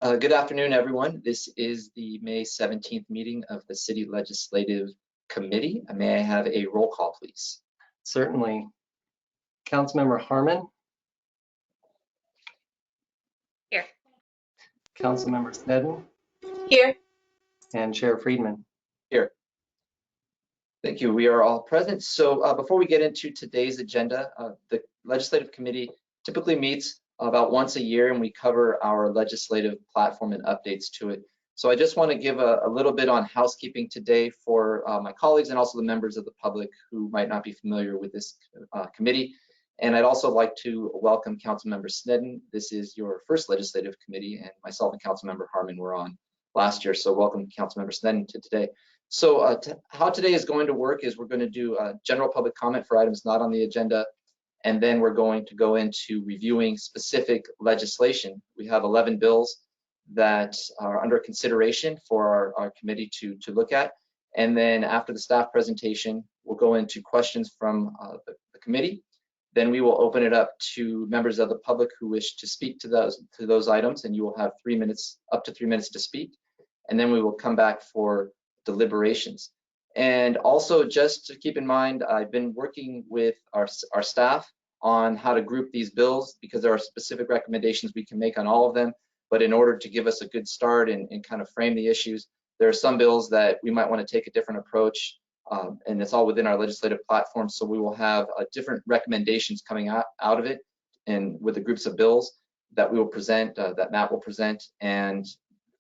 Good afternoon, everyone. This is the May 17th meeting of the City Legislative Committee. May I have a roll call, please? Certainly. Councilmember Harmon. Here. Councilmember Sneddon. Here. And Chair Friedman. Here. Thank you. We are all present. So before we get into today's agenda, the Legislative Committee typically meets about once a year, and we cover our legislative platform and updates to it. So I just want to give a little bit on housekeeping today for my colleagues and also the members of the public who might not be familiar with this committee. And I'd also like to welcome Councilmember Sneddon. This is your first legislative committee, and myself and Councilmember Harmon were on last year. So welcome Councilmember Sneddon to today. So how today is going to work is we're going to do general public comment for items not on the agenda. And then we're going to go into reviewing specific legislation. We have 11 bills that are under consideration for our committee to look at. And then after the staff presentation, we'll go into questions from the committee. Then we will open it up to members of the public who wish to speak to those items, and you will have 3 minutes, up to 3 minutes to speak. And then we will come back for deliberations. And also just to keep in mind, I've been working with our staff on how to group these bills because there are specific recommendations we can make on all of them. But in order to give us a good start and kind of frame the issues, there are some bills that we might want to take a different approach, and it's all within our legislative platform. So we will have different recommendations coming out of it, and with the groups of bills that we will present, that Matt will present, and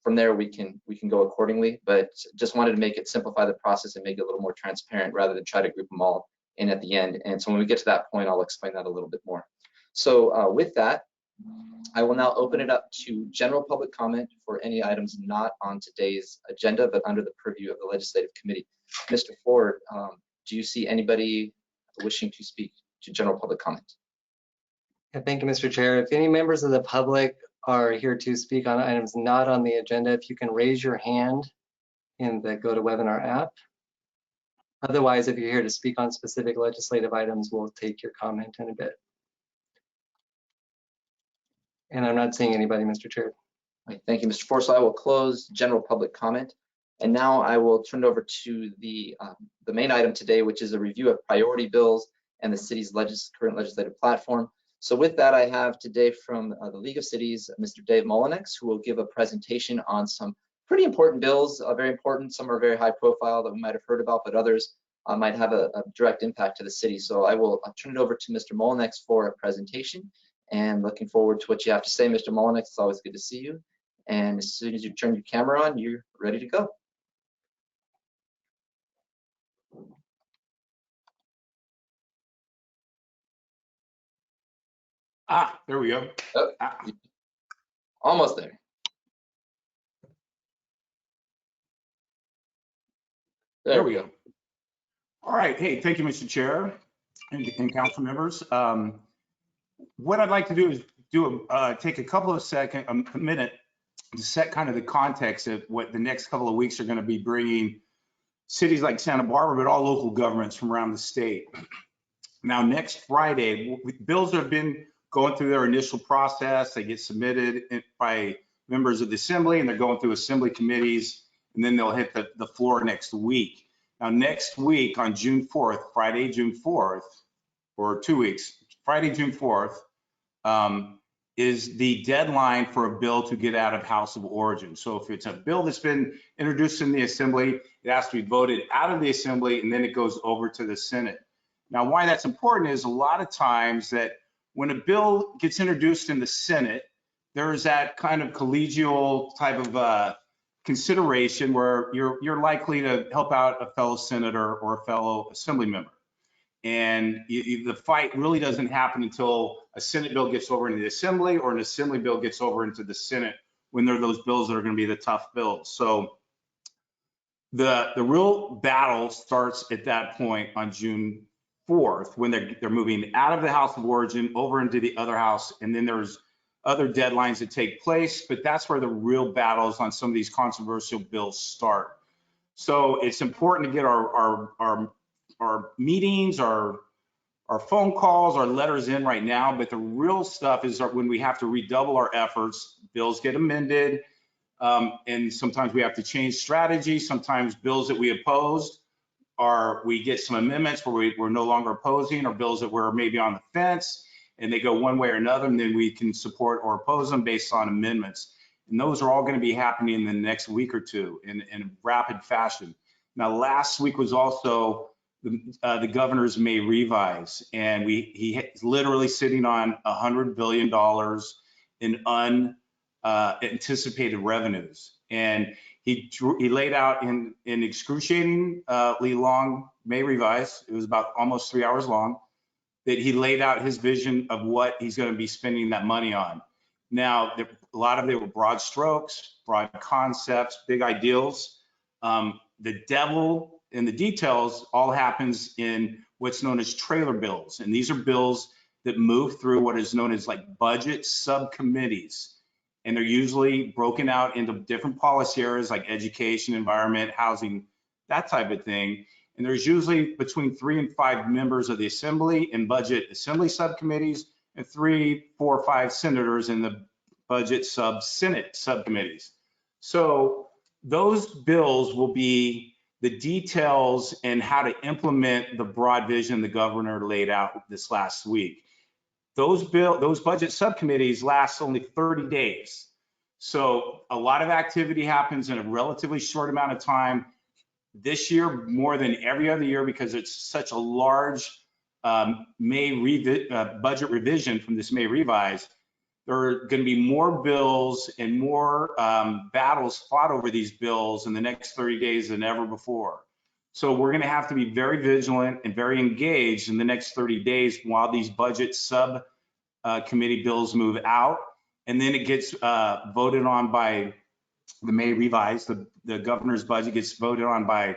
from there we can go accordingly. But just wanted to make it simplify the process and make it a little more transparent rather than try to group them all in at the end. And so when we get to that point, I'll explain that a little bit more. So with that, I will now open it up to general public comment for any items not on today's agenda, but under the purview of the Legislative Committee. Mr. Ford, do you see anybody wishing to speak to general public comment? Yeah, thank you, Mr. Chair. If any members of the public are here to speak on items not on the agenda, if you can raise your hand in the GoToWebinar app. Otherwise, if you're here to speak on specific legislative items, we'll take your comment in a bit. And I'm not seeing anybody, Mr. Chair. Right, thank you, Mr. Ford. So I will close general public comment. And now I will turn it over to the main item today, which is a review of priority bills and the city's current legislative platform. So with that, I have today from the League of Cities, Mr. Dave Mullinex, who will give a presentation on some pretty important bills, very important. Some are very high profile that we might have heard about, but others might have a direct impact to the city. So I will turn it over to Mr. Mullinex for a presentation, and looking forward to what you have to say, Mr. Mullinex. It's always good to see you. And as soon as you turn your camera on, you're ready to go. There we go. Oh, almost there. There we go. All right. Hey, thank you, Mr. Chair and council members. What I'd like to do is take a couple of seconds, a minute, to set kind of the context of what the next couple of weeks are going to be bringing cities like Santa Barbara, but all local governments from around the state. Now, next Friday, bills have been going through their initial process. They get submitted by members of the assembly, and they're going through assembly committees, and then they'll hit the floor next week. Now, next week on June 4th, Friday, June 4th, or 2 weeks, Friday, June 4th, is the deadline for a bill to get out of House of Origin. So if it's a bill that's been introduced in the assembly, it has to be voted out of the assembly, and then it goes over to the Senate. Now, why that's important is a lot of times that when a bill gets introduced in the Senate, there's that kind of collegial type of consideration where you're likely to help out a fellow senator or a fellow assembly member. And the fight really doesn't happen until a Senate bill gets over into the assembly or an assembly bill gets over into the Senate, when there are those bills that are going to be the tough bills. So the real battle starts at that point on June 4th, when they're moving out of the House of Origin over into the other house, and then there's other deadlines that take place, but that's where the real battles on some of these controversial bills start. So it's important to get our meetings, our phone calls, our letters in right now, but the real stuff is when we have to redouble our efforts. Bills get amended, And sometimes we have to change strategy. Sometimes bills that we opposed we get some amendments where we're no longer opposing, or bills that we're maybe on the fence and they go one way or another, and then we can support or oppose them based on amendments. And those are all going to be happening in the next week or two in rapid fashion. Now, last week was also the governor's May revise, and he's literally sitting on $100 billion in unanticipated revenues. And he laid out in excruciatingly long May revise, it was about almost 3 hours long, that he laid out his vision of what he's going to be spending that money on. Now, a lot of it were broad strokes, broad concepts, big ideals. The devil in the details all happens in what's known as trailer bills. And these are bills that move through what is known as like budget subcommittees. And they're usually broken out into different policy areas like education, environment, housing, that type of thing. And there's usually between 3 and 5 members of the assembly in budget assembly subcommittees, and 3, 4, 5 senators in the budget Senate subcommittees. So those bills will be the details and how to implement the broad vision the governor laid out this last week. Those budget subcommittees last only 30 days. So a lot of activity happens in a relatively short amount of time. This year, more than every other year, because it's such a large budget revision from this May revise, there are going to be more bills and more battles fought over these bills in the next 30 days than ever before. So we're going to have to be very vigilant and very engaged in the next 30 days while these budget subcommittee bills move out. And then it gets voted on by the May revise. The governor's budget gets voted on by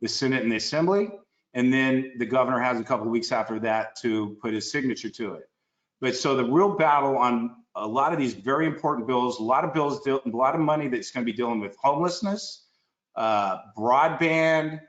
the Senate and the Assembly. And then the governor has a couple of weeks after that to put his signature to it. But so the real battle on a lot of these very important bills, a lot of money that's going to be dealing with homelessness, broadband,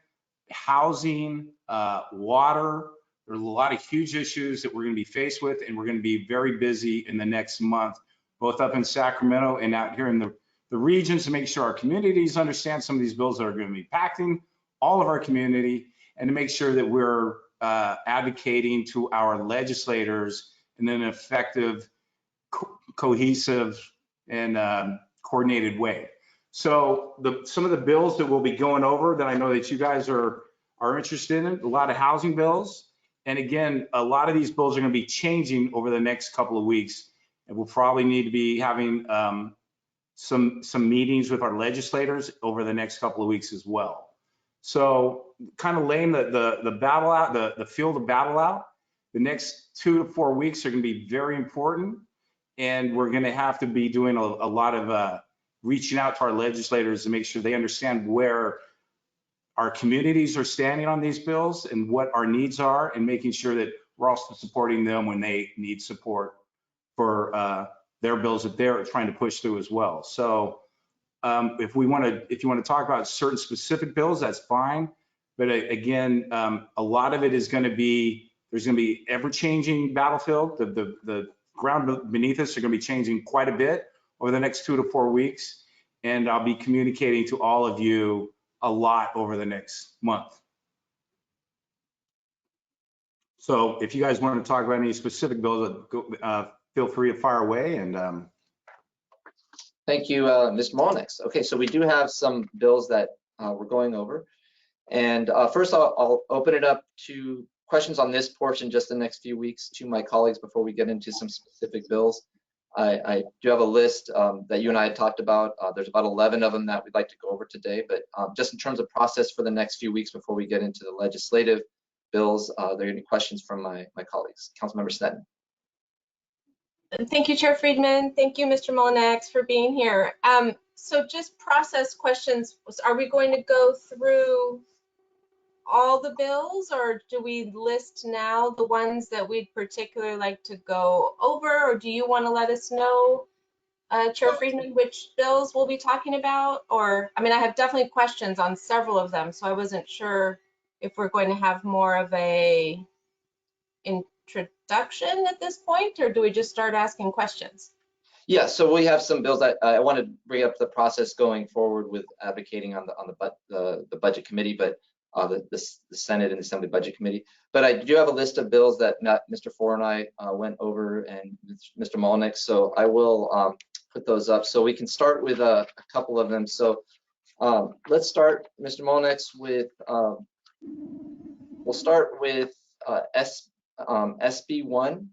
housing, water. There's a lot of huge issues that we're going to be faced with, and we're going to be very busy in the next month, both up in Sacramento and out here in the regions, to make sure our communities understand some of these bills that are going to be impacting all of our community, and to make sure that we're advocating to our legislators in an effective, cohesive, and coordinated way. So some of the bills that we'll be going over that I know that you guys are interested in, a lot of housing bills. And again, a lot of these bills are going to be changing over the next couple of weeks. And we'll probably need to be having some meetings with our legislators over the next couple of weeks as well. So kind of laying the battle out, the field of battle out. The next 2 to 4 weeks are going to be very important. And we're going to have to be doing a lot of reaching out to our legislators to make sure they understand where our communities are standing on these bills and what our needs are, and making sure that we're also supporting them when they need support for their bills that they're trying to push through as well. So if you want to talk about certain specific bills, that's fine. But again, a lot of it is going to be, there's going to be ever-changing battlefield. The ground beneath us are going to be changing quite a bit over the next 2 to 4 weeks. And I'll be communicating to all of you a lot over the next month. So if you guys want to talk about any specific bills, feel free to fire away. And Thank you, Mr. Molnix. Okay, so we do have some bills that we're going over. And first, I'll open it up to questions on this portion just the next few weeks to my colleagues before we get into some specific bills. I do have a list that you and I had talked about. There's about 11 of them that we'd like to go over today, but just in terms of process for the next few weeks before we get into the legislative bills, are there any questions from my colleagues? Councilmember Sneddon. Thank you, Chair Friedman. Thank you, Mr. Molinax, for being here. So just process questions. Are we going to go through all the bills, or do we list now the ones that we'd particularly like to go over, or do you want to let us know, Chair Friedman, which bills we'll be talking about? Or, I mean, I have definitely questions on several of them, so I wasn't sure if we're going to have more of a introduction at this point, or do we just start asking questions? Yeah, so we have some bills that I want to bring up the process going forward with advocating on the budget committee, but the Senate and Assembly Budget Committee. But I do have a list of bills that Mr. Ford and I went over, and Mr. Molnick, so I will put those up. So we can start with a couple of them. So let's start, Mr. Molnick, with, we'll start with SB1.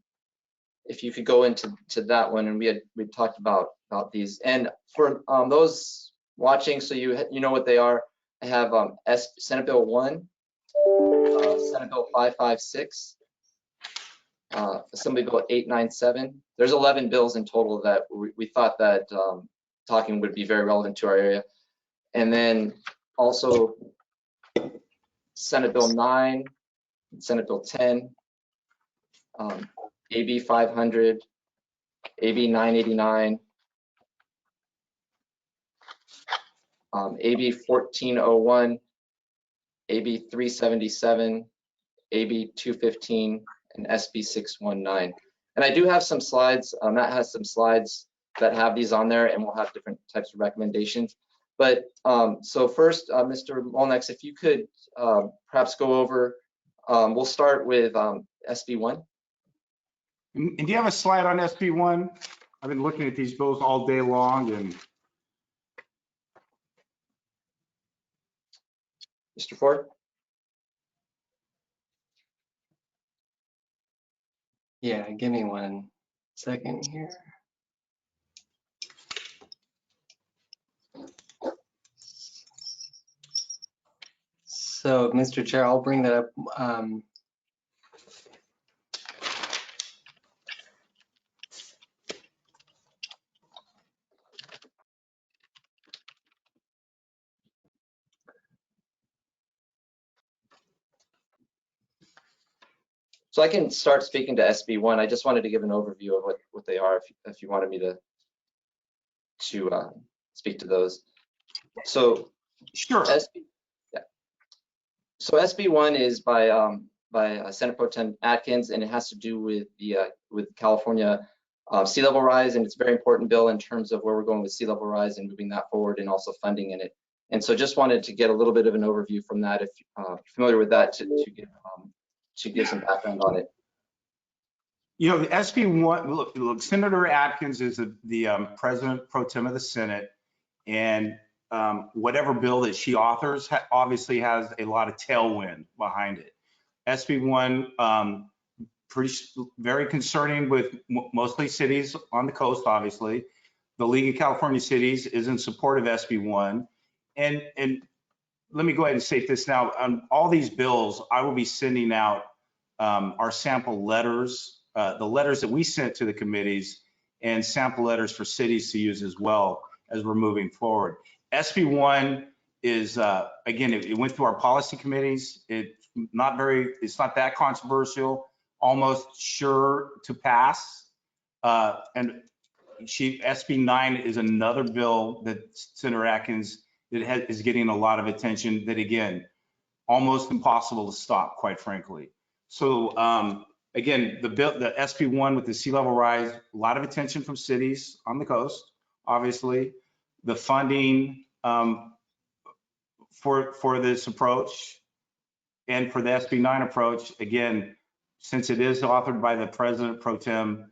If you could go into that one, and we talked about these. And for those watching, so you know what they are. I have Senate Bill 1, Senate Bill 556, Assembly Bill 897. There's 11 bills in total that we thought that talking would be very relevant to our area. And then also Senate Bill 9, Senate Bill 10, AB 500, AB 989, AB 1401, AB 377, AB 215, and SB 619. And I do have some slides. Matt has some slides that have these on there, and we'll have different types of recommendations. But so first, Mr. Molnick, if you could perhaps go over, we'll start with SB1. And do you have a slide on SB1? I've been looking at these bills all day long, and Mr. Ford? Yeah, give me 1 second here. So, Mr. Chair, I'll bring that up. So I can start speaking to SB1. I just wanted to give an overview of what they are, if you wanted me to speak to those. So sure. So SB1 is by Senate Pro Tem Atkins, and it has to do with California sea level rise, and it's a very important bill in terms of where we're going with sea level rise and moving that forward, and also funding in it. And so just wanted to get a little bit of an overview from that, if you're familiar with that, to give some background on it. You know, the SB1, look, Senator Atkins is the President Pro Tem of the Senate, and whatever bill that she authors obviously has a lot of tailwind behind it. SB1, very concerning with mostly cities on the coast, obviously. The League of California Cities is in support of SB1. And let me go ahead and state this now. On all these bills, I will be sending out our sample letters, the letters that we sent to the committees, and sample letters for cities to use as well as we're moving forward. SB1 is, again, it went through our policy committees. It's not that controversial, almost sure to pass. And SB9 is another bill that Senator Atkins is getting a lot of attention, that again, almost impossible to stop, quite frankly. So again, the SB1 with the sea level rise, a lot of attention from cities on the coast, obviously. The funding for this approach and for the SB9 approach, again, since it is authored by the President Pro Tem,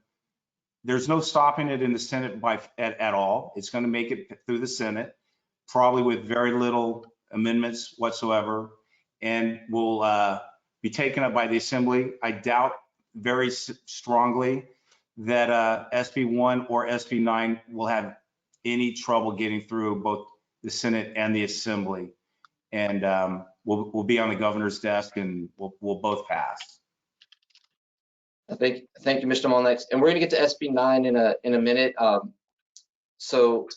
there's no stopping it in the Senate at all. It's going to make it through the Senate, probably with very little amendments whatsoever, and will be taken up by the Assembly. I doubt very strongly that SB1 or SB9 will have any trouble getting through both the Senate and the Assembly. And we'll be on the governor's desk, and we'll both pass. Thank you, Mr. Molnick. And we're going to get to SB9 in a minute. So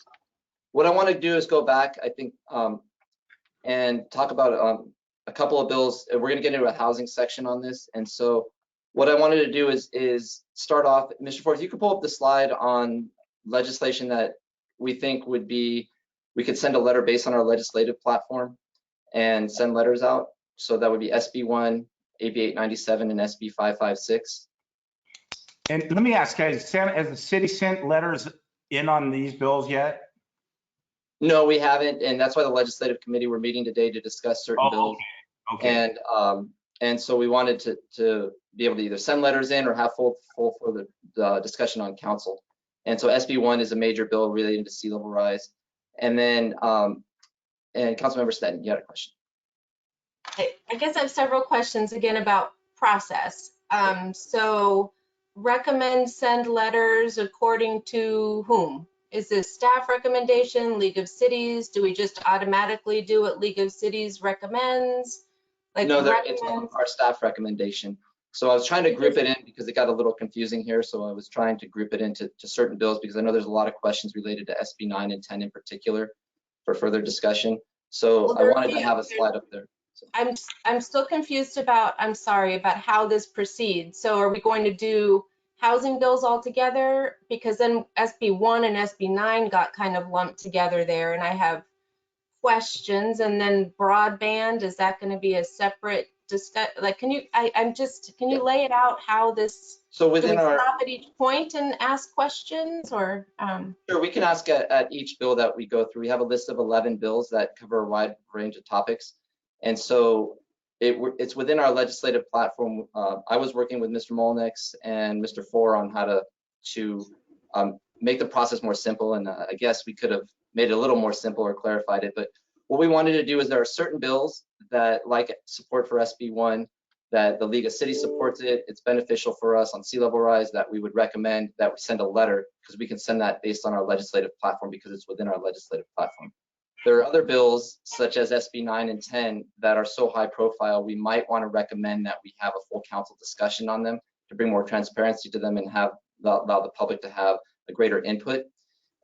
what I want to do is go back, I think, and talk about a couple of bills. We're going to get into a housing section on this. And so what I wanted to do is start off, Mr. Ford, if you could pull up the slide on legislation that we think would be, we could send a letter based on our legislative platform and send letters out. So that would be SB1, AB 897, and SB 556. And let me ask, guys, as the city sent letters in on these bills yet? No, we haven't, and that's why the legislative committee, we're meeting today to discuss certain bills. Okay. And so we wanted to be able to either send letters in or have full for the discussion on council. And so SB1 is a major bill relating to sea level rise. And then, and Councilmember Stettin, you had a question. I guess I have several questions again about process. So recommend send letters according to whom? Is this staff recommendation, League of Cities? Do we just automatically do what League of Cities recommends? Like No, it's our staff recommendation. So I was trying to group it in because it got a little confusing here. So I was trying to group it into certain bills because I know there's a lot of questions related to SB 9 and 10 in particular for further discussion. So I wanted to have a slide up there. So. I'm still confused about, I'm sorry, about how this proceeds. So are we going to do housing bills all together? Because then SB1 and SB9 got kind of lumped together there, and I have questions. And then broadband, is that going to be a separate discuss? Like, can you lay it out how this? So within our stop at each point and ask questions, or Sure, we can ask at each bill that we go through. We have a list of 11 bills that cover a wide range of topics. And so it's within our legislative platform. I was working with Mr. Molnix and Mr. Four on how to make the process more simple. And I guess we could have made it a little more simple or clarified it. But what we wanted to do is there are certain bills that, like support for SB1, that the League of Cities supports it. It's beneficial for us on sea level rise that we would recommend that we send a letter, because we can send that based on our legislative platform because it's within our legislative platform. There are other bills such as SB 9 and 10 that are so high profile, we might want to recommend that we have a full council discussion on them to bring more transparency to them and allow the public to have a greater input.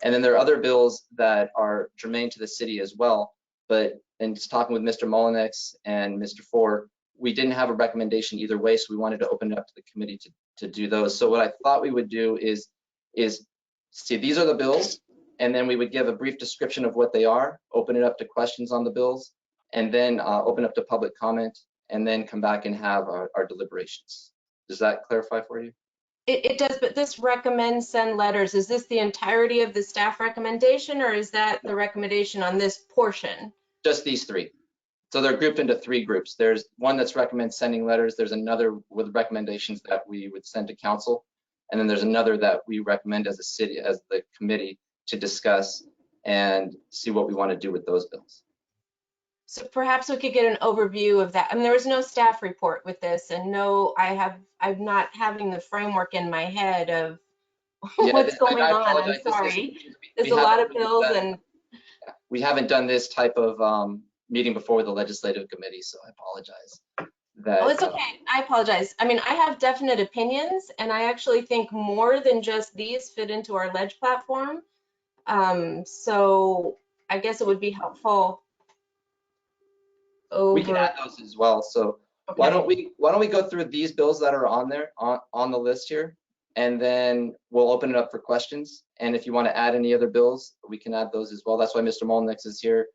And then there are other bills that are germane to the city as well. But in just talking with Mr. Molnix and Mr. Four, we didn't have a recommendation either way, so we wanted to open it up to the committee to do those. So what I thought we would do is see, these are the bills, and then we would give a brief description of what they are, open it up to questions on the bills, and then open up to public comment, and then come back and have our deliberations. Does that clarify for you? it does, but this recommend send letters, is this the entirety of the staff recommendation, or is that the recommendation on this portion? Just these three. So they're grouped into three groups. There's one that's recommend sending letters. There's another with recommendations that we would send to council. And then there's another that we recommend as a city, as the committee, to discuss and see what we want to do with those bills. So perhaps we could get an overview of that. I mean, there was no staff report with this, and no, I'm not having the framework in my head of what's going on. I'm sorry. There's a lot of bills, and we haven't done this type of meeting before with the legislative committee, so I apologize. Oh, it's okay. I apologize. I mean, I have definite opinions, and I actually think more than just these fit into our ledge platform. So I guess it would be helpful. We can add those as well. So okay. why don't we go through these bills that are on there on the list here, and then we'll open it up for questions. And if you want to add any other bills, we can add those as well. That's why Mr. Molnix is here.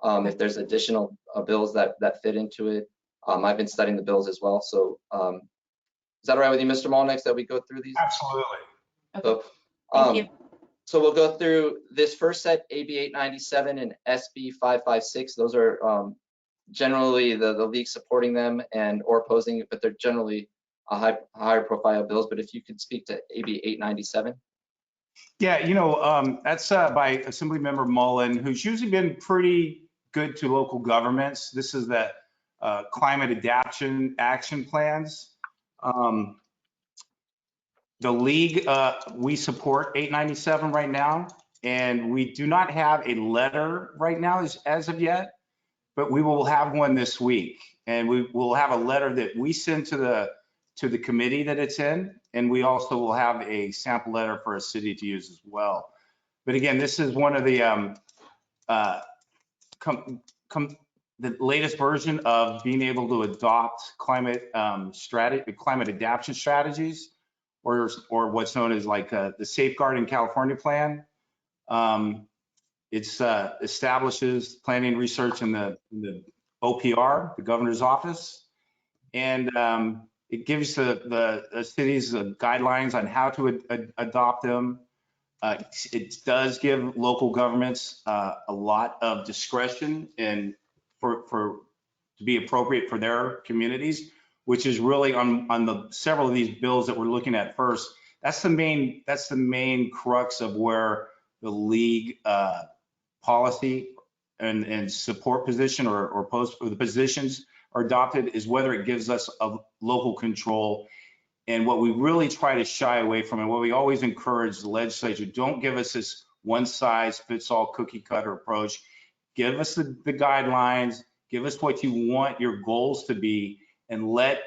If there's additional bills that fit into it, I've been studying the bills as well. So is that all right with you, Mr. Molnix, that we go through these? Absolutely. Okay. Thank you. So we'll go through this first set, AB 897 and SB 556. Those are generally the league supporting them and or opposing it, but they're generally higher profile bills. But if you could speak to AB 897. Yeah, that's by Assemblymember Mullen, who's usually been pretty good to local governments. This is the climate adaptation action plans. The league, we support 897 right now, and we do not have a letter right now as of yet, but we will have one this week, and we will have a letter that we send to the committee that it's in, and we also will have a sample letter for a city to use as well. But again, this is one of the the latest version of being able to adopt climate adaptation strategies, or what's known as like the Safeguard in California plan. It establishes planning research in the OPR, the governor's office, and it gives the cities guidelines on how to adopt them. It does give local governments a lot of discretion and to be appropriate for their communities, which is really on the several of these bills that we're looking at first. That's the main crux of where the league policy and support position or the positions are adopted, is whether it gives us a local control. And what we really try to shy away from, and what we always encourage the legislature, don't give us this one size fits all cookie cutter approach. Give us the guidelines, give us what you want your goals to be, and let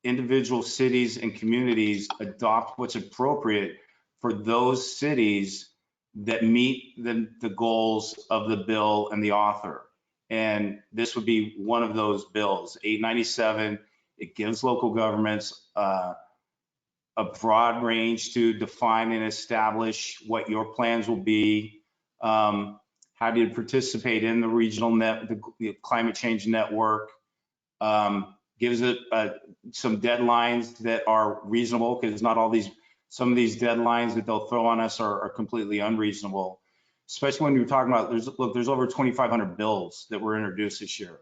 individual cities and communities adopt what's appropriate for those cities that meet the goals of the bill and the author. And this would be one of those bills, 897. It gives local governments a broad range to define and establish what your plans will be, how do you participate in the regional the climate change network, gives it some deadlines that are reasonable, because not all some of these deadlines that they'll throw on us are completely unreasonable, especially when you're talking about, there's over 2,500 bills that were introduced this year.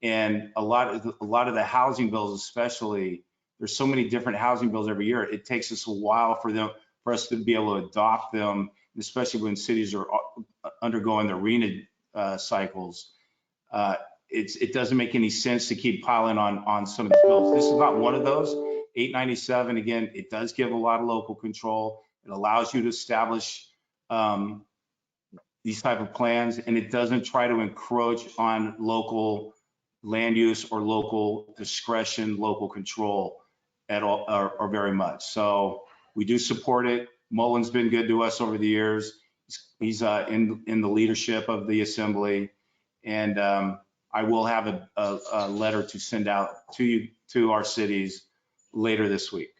And a lot of the housing bills, especially, there's so many different housing bills every year. It takes us a while for us to be able to adopt them, especially when cities are undergoing the RENA cycles. It doesn't make any sense to keep piling on some of these bills. This is not one of those. 897, again, it does give a lot of local control. It allows you to establish these type of plans, and it doesn't try to encroach on local land use or local discretion, local control at all, or very much. So we do support it. Mullen's been good to us over the years. He's in the leadership of the assembly, and I will have a letter to send out to our cities later this week.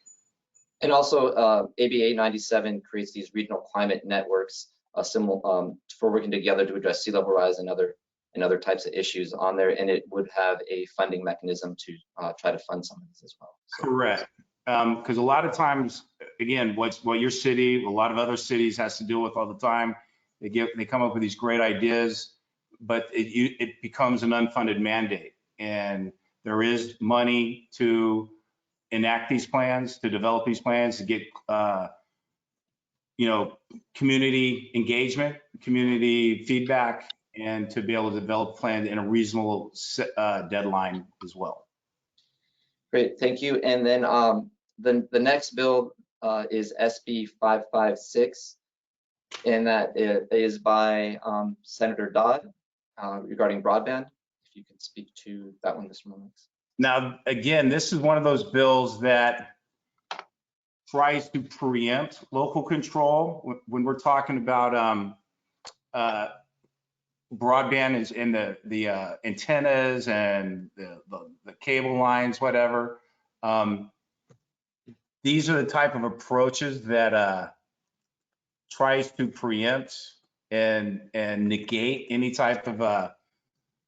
And also, AB 897 creates these regional climate networks, for working together to address sea level rise and other types of issues on there, and it would have a funding mechanism to try to fund some of these as well. So. Correct, because a lot of times, again, what your city, a lot of other cities has to deal with all the time, they come up with these great ideas, but it becomes an unfunded mandate, and there is money to enact these plans, to develop these plans, to get community engagement, community feedback, and to be able to develop plans in a reasonable deadline as well. Great, thank you. And then the next bill is SB 556, and that is by Senator Dodd regarding broadband. If you could speak to that one, Mr. Mullinax. Now, again, this is one of those bills that tries to preempt local control. When we're talking about broadband is in the antennas and the cable lines, whatever. These are the type of approaches that tries to preempt and negate any type of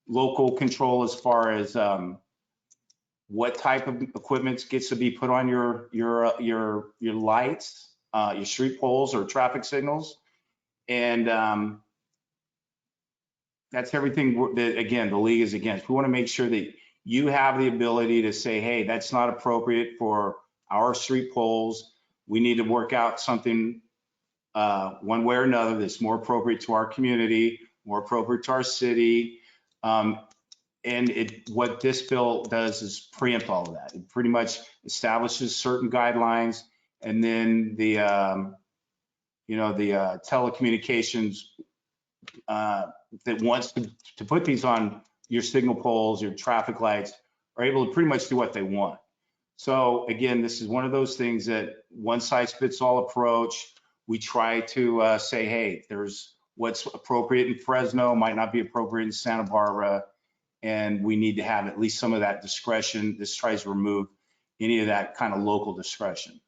local control as far as what type of equipment gets to be put on your lights, your street poles or traffic signals, and that's everything that, again, the league is against. We want to make sure that you have the ability to say, hey, that's not appropriate for our street poles. We need to work out something one way or another that's more appropriate to our community, more appropriate to our city. And what this bill does is preempt all of that. It pretty much establishes certain guidelines, and then the telecommunications that wants to put these on your signal poles, your traffic lights, are able to pretty much do what they want. So again, this is one of those things that one size fits all approach. We try to say, hey, there's what's appropriate in Fresno might not be appropriate in Santa Barbara, and we need to have at least some of that discretion. This tries to remove any of that kind of local discretion.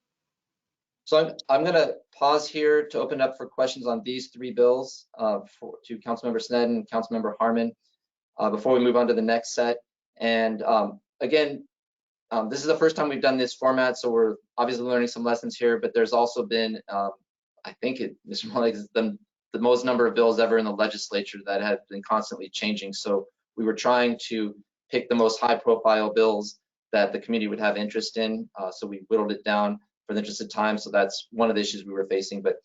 So I'm going to pause here to open up for questions on these three bills to Councilmember Sneddon and Councilmember Harmon before we move on to the next set. And again, this is the first time we've done this format, so we're obviously learning some lessons here, but there's also been, I think Mr. Mullenix has done the most number of bills ever in the legislature that have been constantly changing. So we were trying to pick the most high profile bills that the community would have interest in. So we whittled it down for the interest of time. So that's one of the issues we were facing. But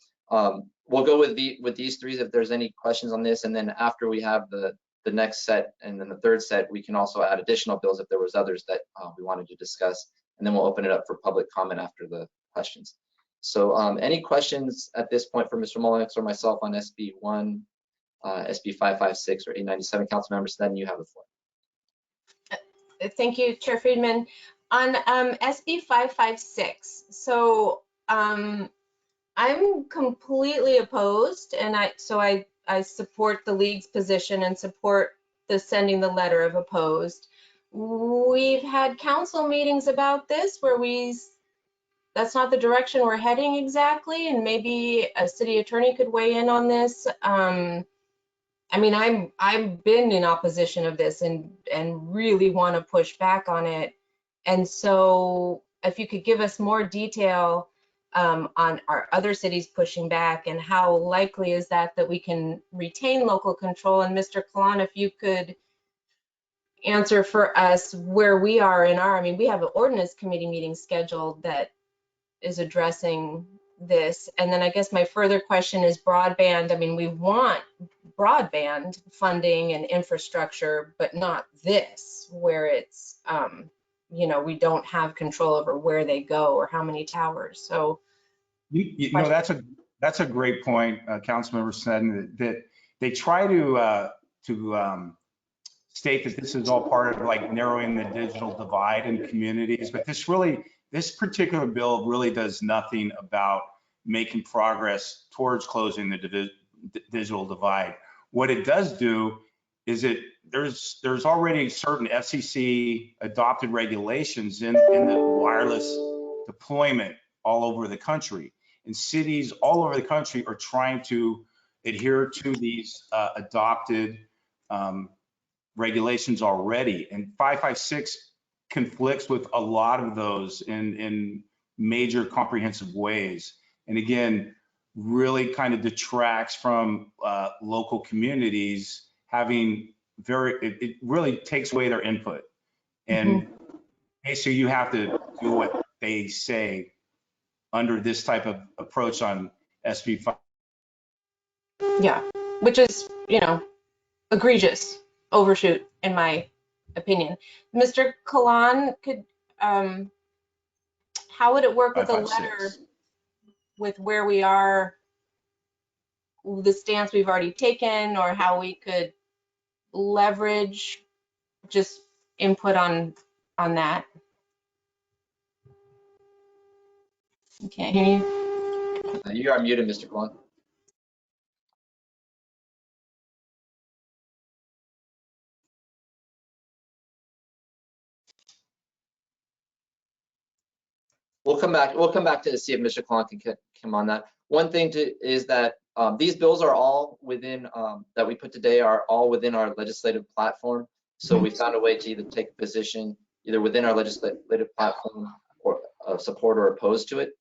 we'll go with these three if there's any questions on this. And then after we have the next set and then the third set, we can also add additional bills if there was others that we wanted to discuss. And then we'll open it up for public comment after the questions. So any questions at this point for Mr. Mullenix or myself on SB 1, SB 556, or 897? Council members, then you have the floor. Thank you, Chair Friedman. On SB 556, so I'm completely opposed, and I support the league's position and support the sending the letter of opposed. We've had council meetings about this where that's not the direction we're heading exactly, and maybe a city attorney could weigh in on this. I mean, I've been in opposition of this and really want to push back on it. And so if you could give us more detail on our other cities pushing back and how likely is that we can retain local control. And Mr. Kalan, if you could answer for us where we are in I mean, we have an ordinance committee meeting scheduled that is addressing this. And then I guess my further question is broadband. I mean, we want broadband funding and infrastructure, but not this, where it's, you know, we don't have control over where they go or how many towers. So, you know, that's a great point, Councilmember Sneddon, that they try to state that this is all part of like narrowing the digital divide in communities, but this particular bill really does nothing about making progress towards closing the digital divide. What it does do is there's already certain FCC adopted regulations in the wireless deployment all over the country, and cities all over the country are trying to adhere to these adopted regulations already, and 556 conflicts with a lot of those in major comprehensive ways. And again, really kind of detracts from local communities having it really takes away their input. And basically you have to do what they say under this type of approach on SB 5. yeah, which is, you know, egregious overshoot in my opinion. Mr. Kalan, could how would it work with a letter with where we are, the stance we've already taken, or how we could leverage just input on that? I can't hear you. You are muted, Mr. Kalan. We'll come back to see if Mr. Kalan can come on that. One thing is that these bills are all within that we put today are all within our legislative platform. So we found a way to either take a position either within our legislative platform or support or oppose to it.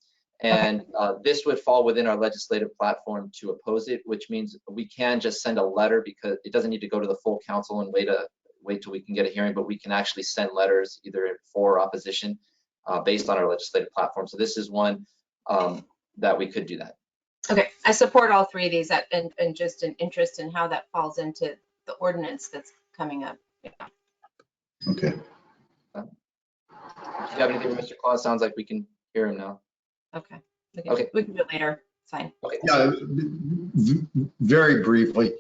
And this would fall within our legislative platform to oppose it, which means we can just send a letter because it doesn't need to go to the full council and wait till we can get a hearing, but we can actually send letters either for or opposition based on our legislative platform. So this is one that we could do that. Okay, I support all three of these and just an interest in how that falls into the ordinance that's coming up. Yeah. Okay. Do you have anything, Mr. Claus? Sounds like we can hear him now. Okay. Okay. We can do it later. It's fine. Okay. Yeah, very briefly.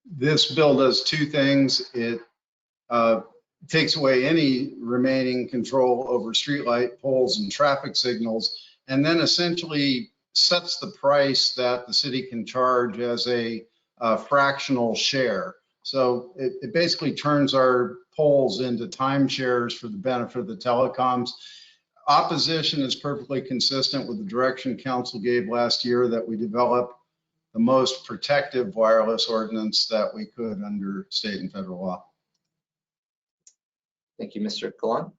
This bill does two things. It takes away any remaining control over streetlight poles and traffic signals, and then essentially sets the price that the city can charge as a fractional share. So it basically turns our poles into timeshares for the benefit of the telecoms. Opposition is perfectly consistent with the direction council gave last year that we develop the most protective wireless ordinance that we could under state and federal law. Thank you, Mr. Kalan.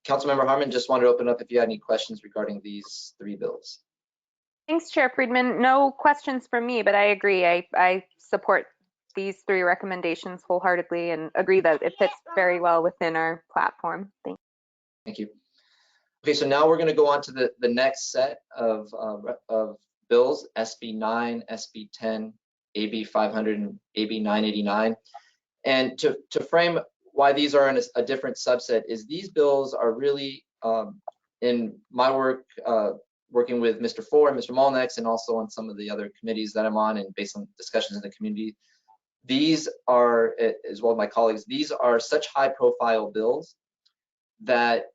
Councilmember Harmon, just wanted to open up if you had any questions regarding these three bills. Thanks, Chair Friedman. No questions from me, but I agree. I support these three recommendations wholeheartedly and agree that it fits very well within our platform. Thank you. Okay, so now we're going to go on to the next set of bills, SB 9, SB 10, AB 500, and AB 989. And to frame why these are in a different subset is these bills are really, in my work, working with Mr. Ford, Mr. Molnex, and also on some of the other committees that I'm on, and based on discussions in the community, these are, as well as my colleagues, these are such high-profile bills that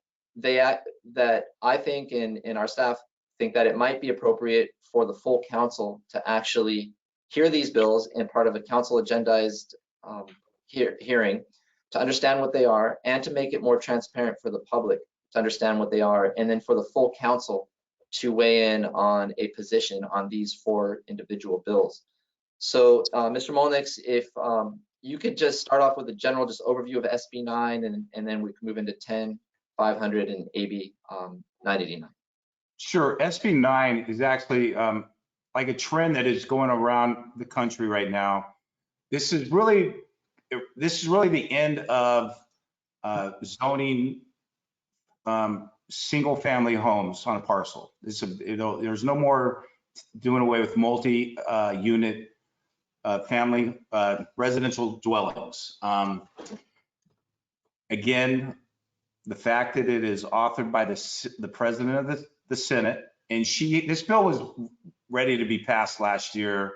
that I think and our staff think that it might be appropriate for the full council to actually hear these bills in part of a council agendized hearing, to understand what they are and to make it more transparent for the public to understand what they are, and then for the full council to weigh in on a position on these 4 individual bills. So Mr. Molnix, if you could just start off with a general just overview of SB 9 and then we can move into 10, 500 and AB 989. Sure. SB 9 is actually like a trend that is going around the country right now. This is really the end of zoning single family homes on a parcel. There's no more doing away with multi-unit family residential dwellings. Again, the fact that it is authored by the president of the Senate, and this bill was ready to be passed last year.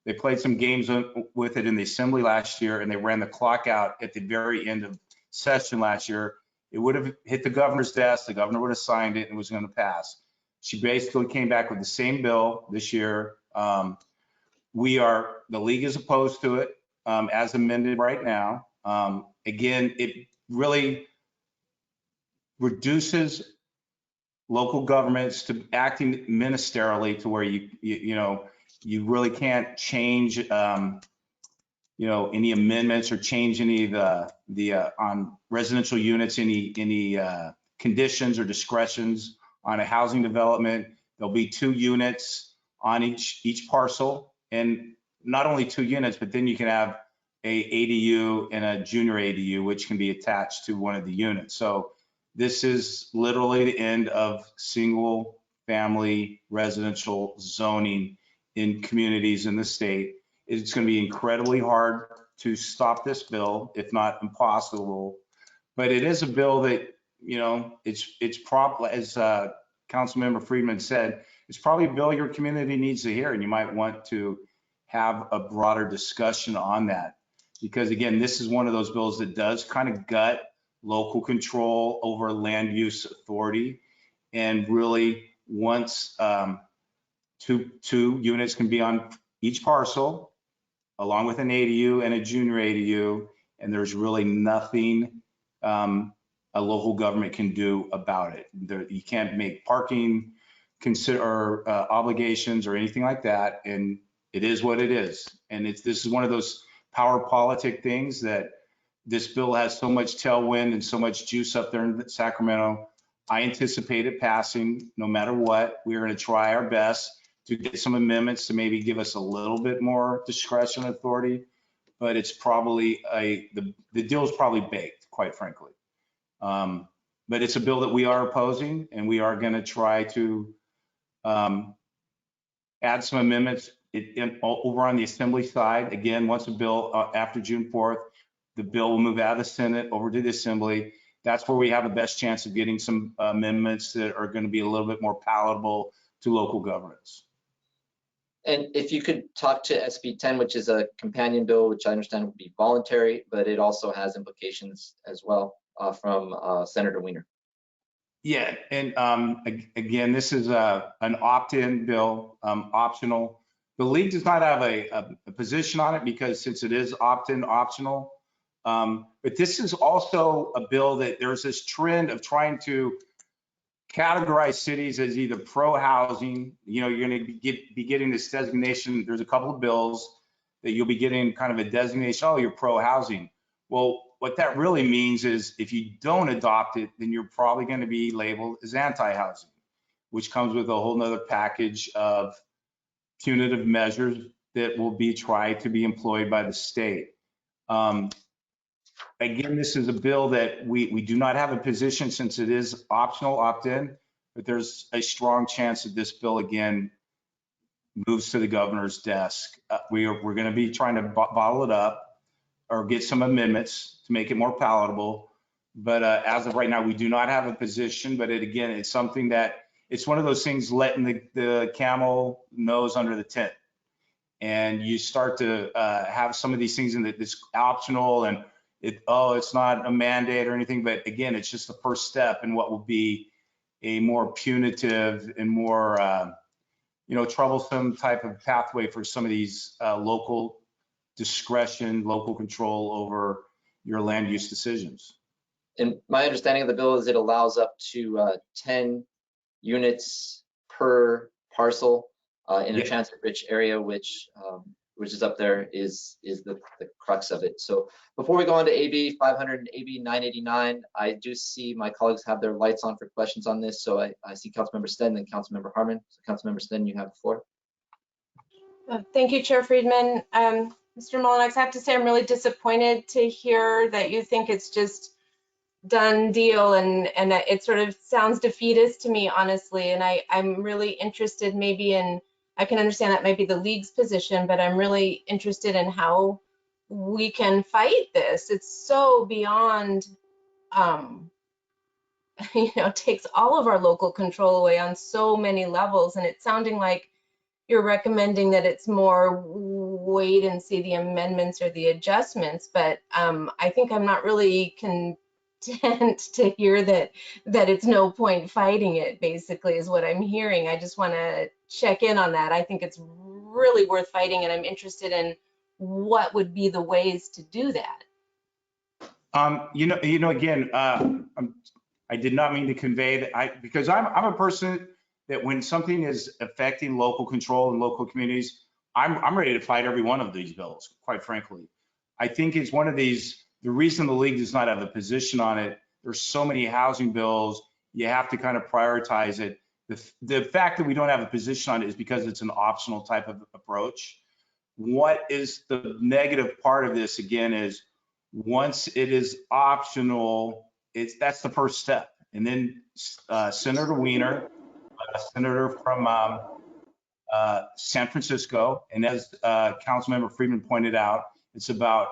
They played some games with it in the assembly last year, and they ran the clock out at the very end of session last year. It would have hit the governor's desk. The governor would have signed it and it was going to pass. She basically came back with the same bill this year. The league is opposed to it as amended right now. Again, it really reduces local governments to acting ministerially to where you really can't change any amendments or change any of the on residential units, any conditions or discretions on a housing development. There'll be 2 units on each parcel, and not only 2 units, but then you can have a ADU and a junior ADU, which can be attached to one of the units. So this is literally the end of single family residential zoning in communities in the state. It's going to be incredibly hard to stop this bill, if not impossible. But it is a bill that, it's probably, as Councilmember Friedman said, it's probably a bill your community needs to hear, and you might want to have a broader discussion on that. Because again, this is one of those bills that does kind of gut local control over land use authority, and really once 2 units can be on each parcel, along with an ADU and a junior ADU, and there's really nothing a local government can do about it. You can't make parking obligations or anything like that, and it is what it is. And this is one of those power politic things that this bill has so much tailwind and so much juice up there in Sacramento. I anticipate it passing no matter what. We're going to try our best to get some amendments to maybe give us a little bit more discretion and authority, but it's probably the deal is probably baked, quite frankly. But it's a bill that we are opposing, and we are going to try to add some amendments over on the assembly side. Again, once a bill after June 4th, the bill will move out of the Senate over to the assembly. That's where we have the best chance of getting some amendments that are going to be a little bit more palatable to local governments. And if you could talk to SB 10, which is a companion bill, which I understand would be voluntary, but it also has implications as well from Senator Wiener. Yeah, and again, this is an opt-in bill, optional. The league does not have a position on it because since it is opt-in optional, but this is also a bill that there's this trend of trying to categorize cities as either pro-housing. You're going to be getting this designation. There's a couple of bills that you'll be getting kind of a designation, oh, you're pro-housing. Well, what that really means is if you don't adopt it, then you're probably going to be labeled as anti-housing, which comes with a whole nother package of punitive measures that will be tried to be employed by the state. Again, this is a bill that we do not have a position since it is optional opt-in, but there's a strong chance that this bill again moves to the governor's desk. We're going to be trying to bottle it up or get some amendments to make it more palatable. But as of right now, we do not have a position. But again, it's something that it's one of those things letting the camel nose under the tent. And you start to have some of these things in this optional and it's not a mandate or anything. But again, it's just the first step in what will be a more punitive and more troublesome type of pathway for some of these local discretion, local control over your land use decisions. And my understanding of the bill is it allows up to 10 units per parcel in a transit-rich area, which is up there is the crux of it. So before we go on to AB 500 and AB 989, I do see my colleagues have their lights on for questions on this. So I see Councilmember Sten and Councilmember Harmon. So Councilmember Sten, you have the floor. Thank you, Chair Friedman. Mr. Molinax, I have to say I'm really disappointed to hear that you think it's just done deal, and it sort of sounds defeatist to me, honestly. And I'm really interested maybe in, I can understand that might be the league's position, but I'm really interested in how we can fight this. It's so beyond, takes all of our local control away on so many levels. And it's sounding like you're recommending that it's more wait and see the amendments or the adjustments, but I think I'm not really content to hear that it's no point fighting it, basically, is what I'm hearing. I just want to check in on that. I think it's really worth fighting, and I'm interested in what would be the ways to do that. Again, I did not mean to convey that because I'm a person that when something is affecting local control and local communities, I'm ready to fight every one of these bills, quite frankly. I think it's one of these, the reason the league does not have a position on it, there's so many housing bills, you have to kind of prioritize it. The fact that we don't have a position on it is because it's an optional type of approach. What is the negative part of this, again, is once it is optional, that's the first step. And then Senator Wiener, senator from San Francisco, and as Councilmember Friedman pointed out, it's about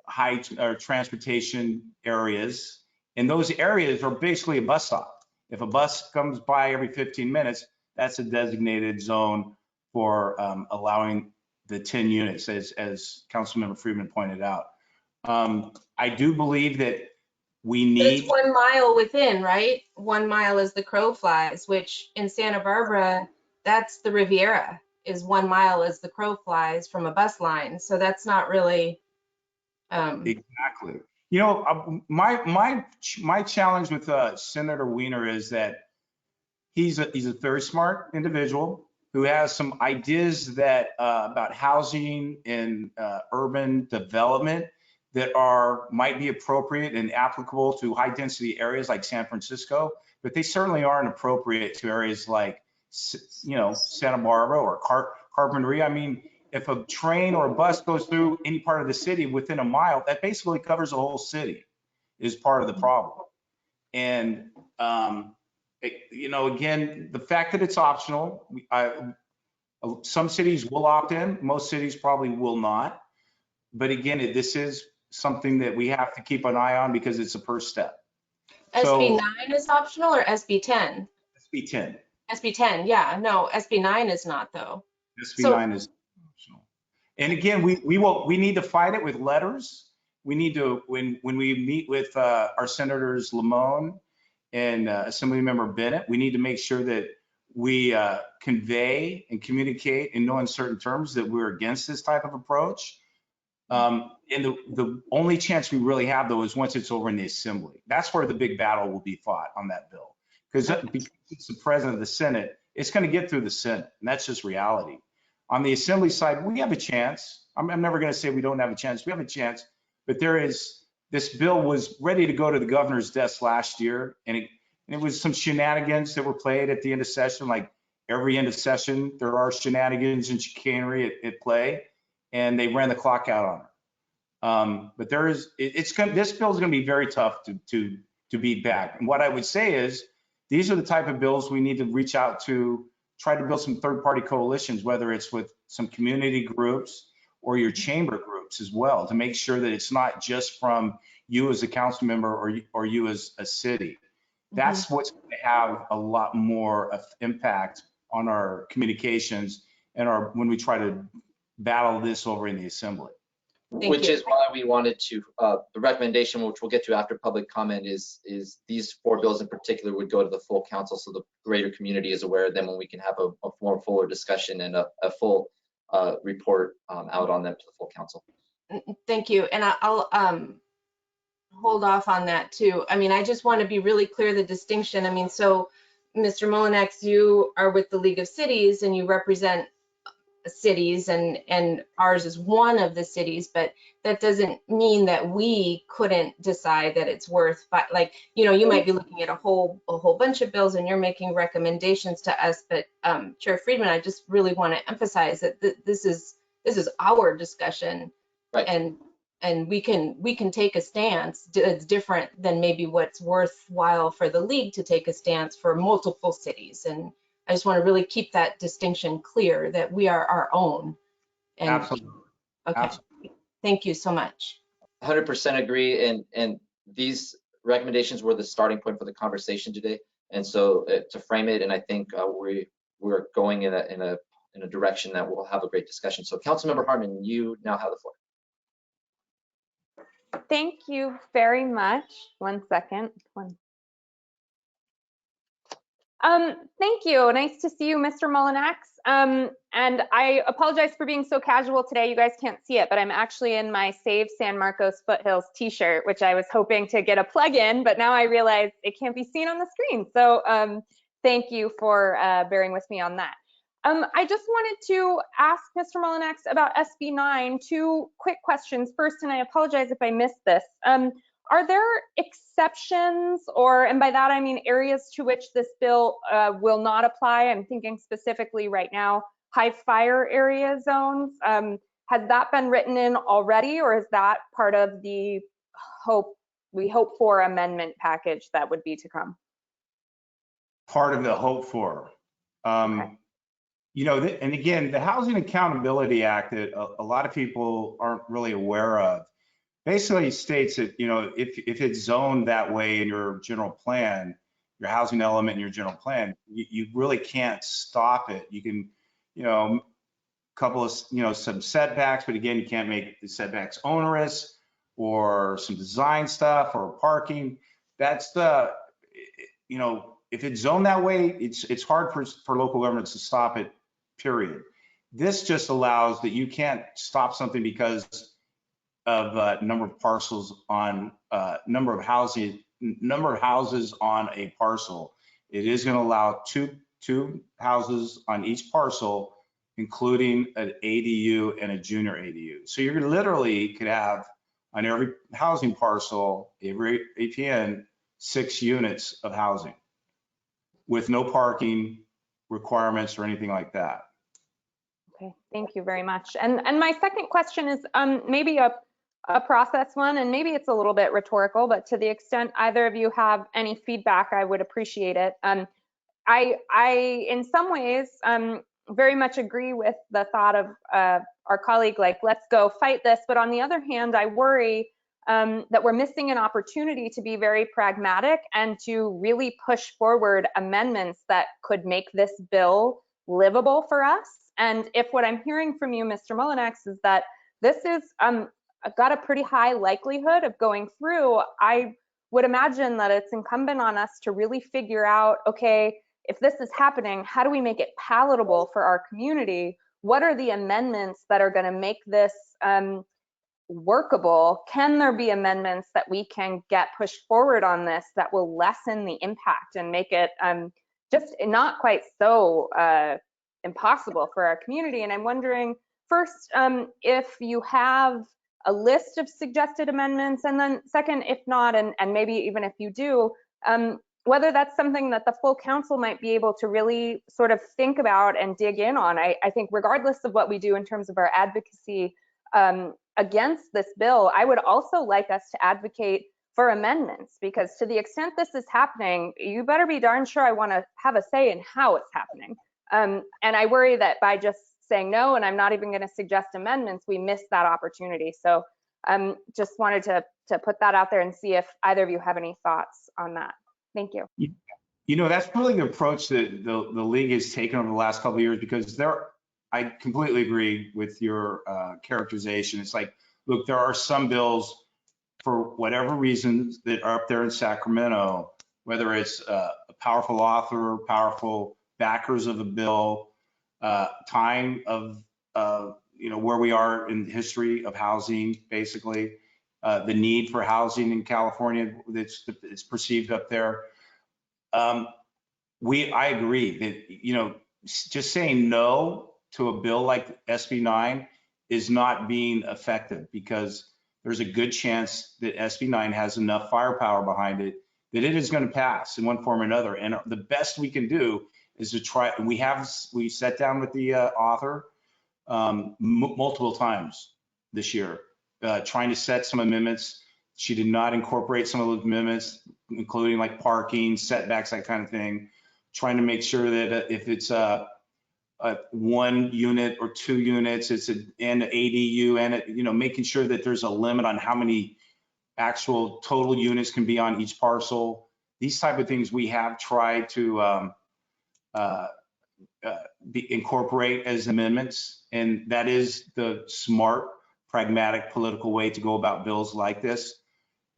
high transportation areas, and those areas are basically a bus stop. If a bus comes by every 15 minutes, that's a designated zone for allowing the 10 units, as Councilmember Friedman pointed out. I do believe that we need. But it's 1 mile within, right? 1 mile as the crow flies, which in Santa Barbara, that's the Riviera, is 1 mile as the crow flies from a bus line. So that's not really. Exactly. My challenge with Senator Wiener is that he's a very smart individual who has some ideas that about housing and urban development that might be appropriate and applicable to high density areas like San Francisco, but they certainly aren't appropriate to areas like, Santa Barbara or Carpinteria. I mean, if a train or a bus goes through any part of the city within a mile, that basically covers the whole city, is part of the problem. And, again, the fact that it's optional, some cities will opt in, most cities probably will not. But again, this is something that we have to keep an eye on because it's a first step. SB 9 is optional or SB 10? SB 10. SB 10, yeah, no, SB 9 is not though. SB 9 is optional. And again, we need to fight it with letters. We need to, when we meet with our senators Lamone and Assemblymember Bennett, we need to make sure that we convey and communicate in no uncertain terms that we're against this type of approach. And the only chance we really have, though, is once it's over in the Assembly. That's where the big battle will be fought on that bill. Because it's the president of the Senate, it's going to get through the Senate, and that's just reality. On the Assembly side, we have a chance. I'm never going to say we don't have a chance. We have a chance, but this bill was ready to go to the governor's desk last year, and it was some shenanigans that were played at the end of session, like every end of session, there are shenanigans and chicanery at play, and they ran the clock out on her. But there is, this bill is going to be very tough to beat back. And what I would say is, these are the type of bills we need to reach out to, try to build some third-party coalitions, whether it's with some community groups or your chamber groups as well, to make sure that it's not just from you as a council member or you as a city. That's what's going to have a lot more of impact on our communications and when we try to battle this over in the assembly. Which is why we wanted to, the recommendation, which we'll get to after public comment, is these 4 bills in particular would go to the full council so the greater community is aware of them, and we can have a more fuller discussion and a full report out on them to the full council. Thank you. And I'll hold off on that too. I mean, I just want to be really clear the distinction. I mean, so Mr. Molinex, you are with the League of Cities and you represent cities, and ours is one of the cities, but that doesn't mean that we couldn't decide that it's worth, like, you know, you might be looking at a whole bunch of bills and you're making recommendations to us. But Chair Friedman, I just really want to emphasize that this is our discussion, right? And we can take a stance that's different than maybe what's worthwhile for the league to take a stance for multiple cities. And I just want to really keep that distinction clear that we are our own. And, absolutely. Okay. Absolutely. Thank you so much. 100% agree. And these recommendations were the starting point for the conversation today. And so to frame it, and I think we're going in a direction that we'll have a great discussion. So Councilmember Hartman, you now have the floor. Thank you very much. One second. Thank you. Nice to see you, Mr. Molinex. And I apologize for being so casual today. You guys can't see it, but I'm actually in my Save San Marcos Foothills t-shirt, which I was hoping to get a plug in, but now I realize it can't be seen on the screen. So thank you for bearing with me on that. I just wanted to ask Mr. Molinex about SB 9, 2 quick questions. First, and I apologize if I missed this. Are there exceptions, and by that I mean areas to which this bill will not apply? I'm thinking specifically right now, high fire area zones. Has that been written in already, or is that part of the we hope for amendment package that would be to come? Part of the hope for. Okay. You know, and again, the Housing Accountability Act that a lot of people aren't really aware of, basically states that, you know, if it's zoned that way in your general plan, your housing element in your general plan, you really can't stop it. You can, you know, couple of, you know, some setbacks, but again, you can't make the setbacks onerous or some design stuff or parking. That's the, you know, if it's zoned that way, it's hard for local governments to stop it, period. This just allows that you can't stop something because of number of parcels on number of houses on a parcel. It is going to allow two houses on each parcel, including an ADU and a junior ADU. So you literally could have on every housing parcel, every APN, 6 units of housing with no parking requirements or anything like that. Okay, thank you very much. And my second question is maybe a process one, and maybe it's a little bit rhetorical, but to the extent either of you have any feedback, I would appreciate it. I in some ways very much agree with the thought of our colleague, like, let's go fight this. But on the other hand, I worry that we're missing an opportunity to be very pragmatic and to really push forward amendments that could make this bill livable for us. And if what I'm hearing from you, Mr. Molinex, is that this is got a pretty high likelihood of going through, I would imagine that it's incumbent on us to really figure out, okay, if this is happening, how do we make it palatable for our community? What are the amendments that are going to make this workable? Can there be amendments that we can get pushed forward on this that will lessen the impact and make it just not quite so impossible for our community? And I'm wondering, first, if you have a list of suggested amendments, and then second, if not, and maybe even if you do, whether that's something that the full council might be able to really sort of think about and dig in on. I think regardless of what we do in terms of our advocacy against this bill, I would also like us to advocate for amendments, because to the extent this is happening, you better be darn sure I want to have a say in how it's happening. And I worry that by just saying no, and I'm not even going to suggest amendments, we miss that opportunity. So just wanted to put that out there and see if either of you have any thoughts on that. Thank you. You know, that's really the approach that the league has taken over the last couple of years, because I completely agree with your characterization. It's like, look, there are some bills for whatever reasons that are up there in Sacramento, whether it's a powerful author, powerful backers of the bill, time of where we are in history of housing, basically, the need for housing in California that's perceived up there. I agree that, just saying no to a bill like SB 9 is not being effective, because there's a good chance that SB 9 has enough firepower behind it that it is going to pass in one form or another. And the best we can do is to try. We sat down with the author multiple times this year, trying to set some amendments. She did not incorporate some of those amendments, including like parking, setbacks, that kind of thing. Trying to make sure that if it's a 1 unit or 2 units, it's an ADU, and making sure that there's a limit on how many actual total units can be on each parcel. These type of things we have tried to incorporate as amendments, and that is the smart, pragmatic, political way to go about bills like this.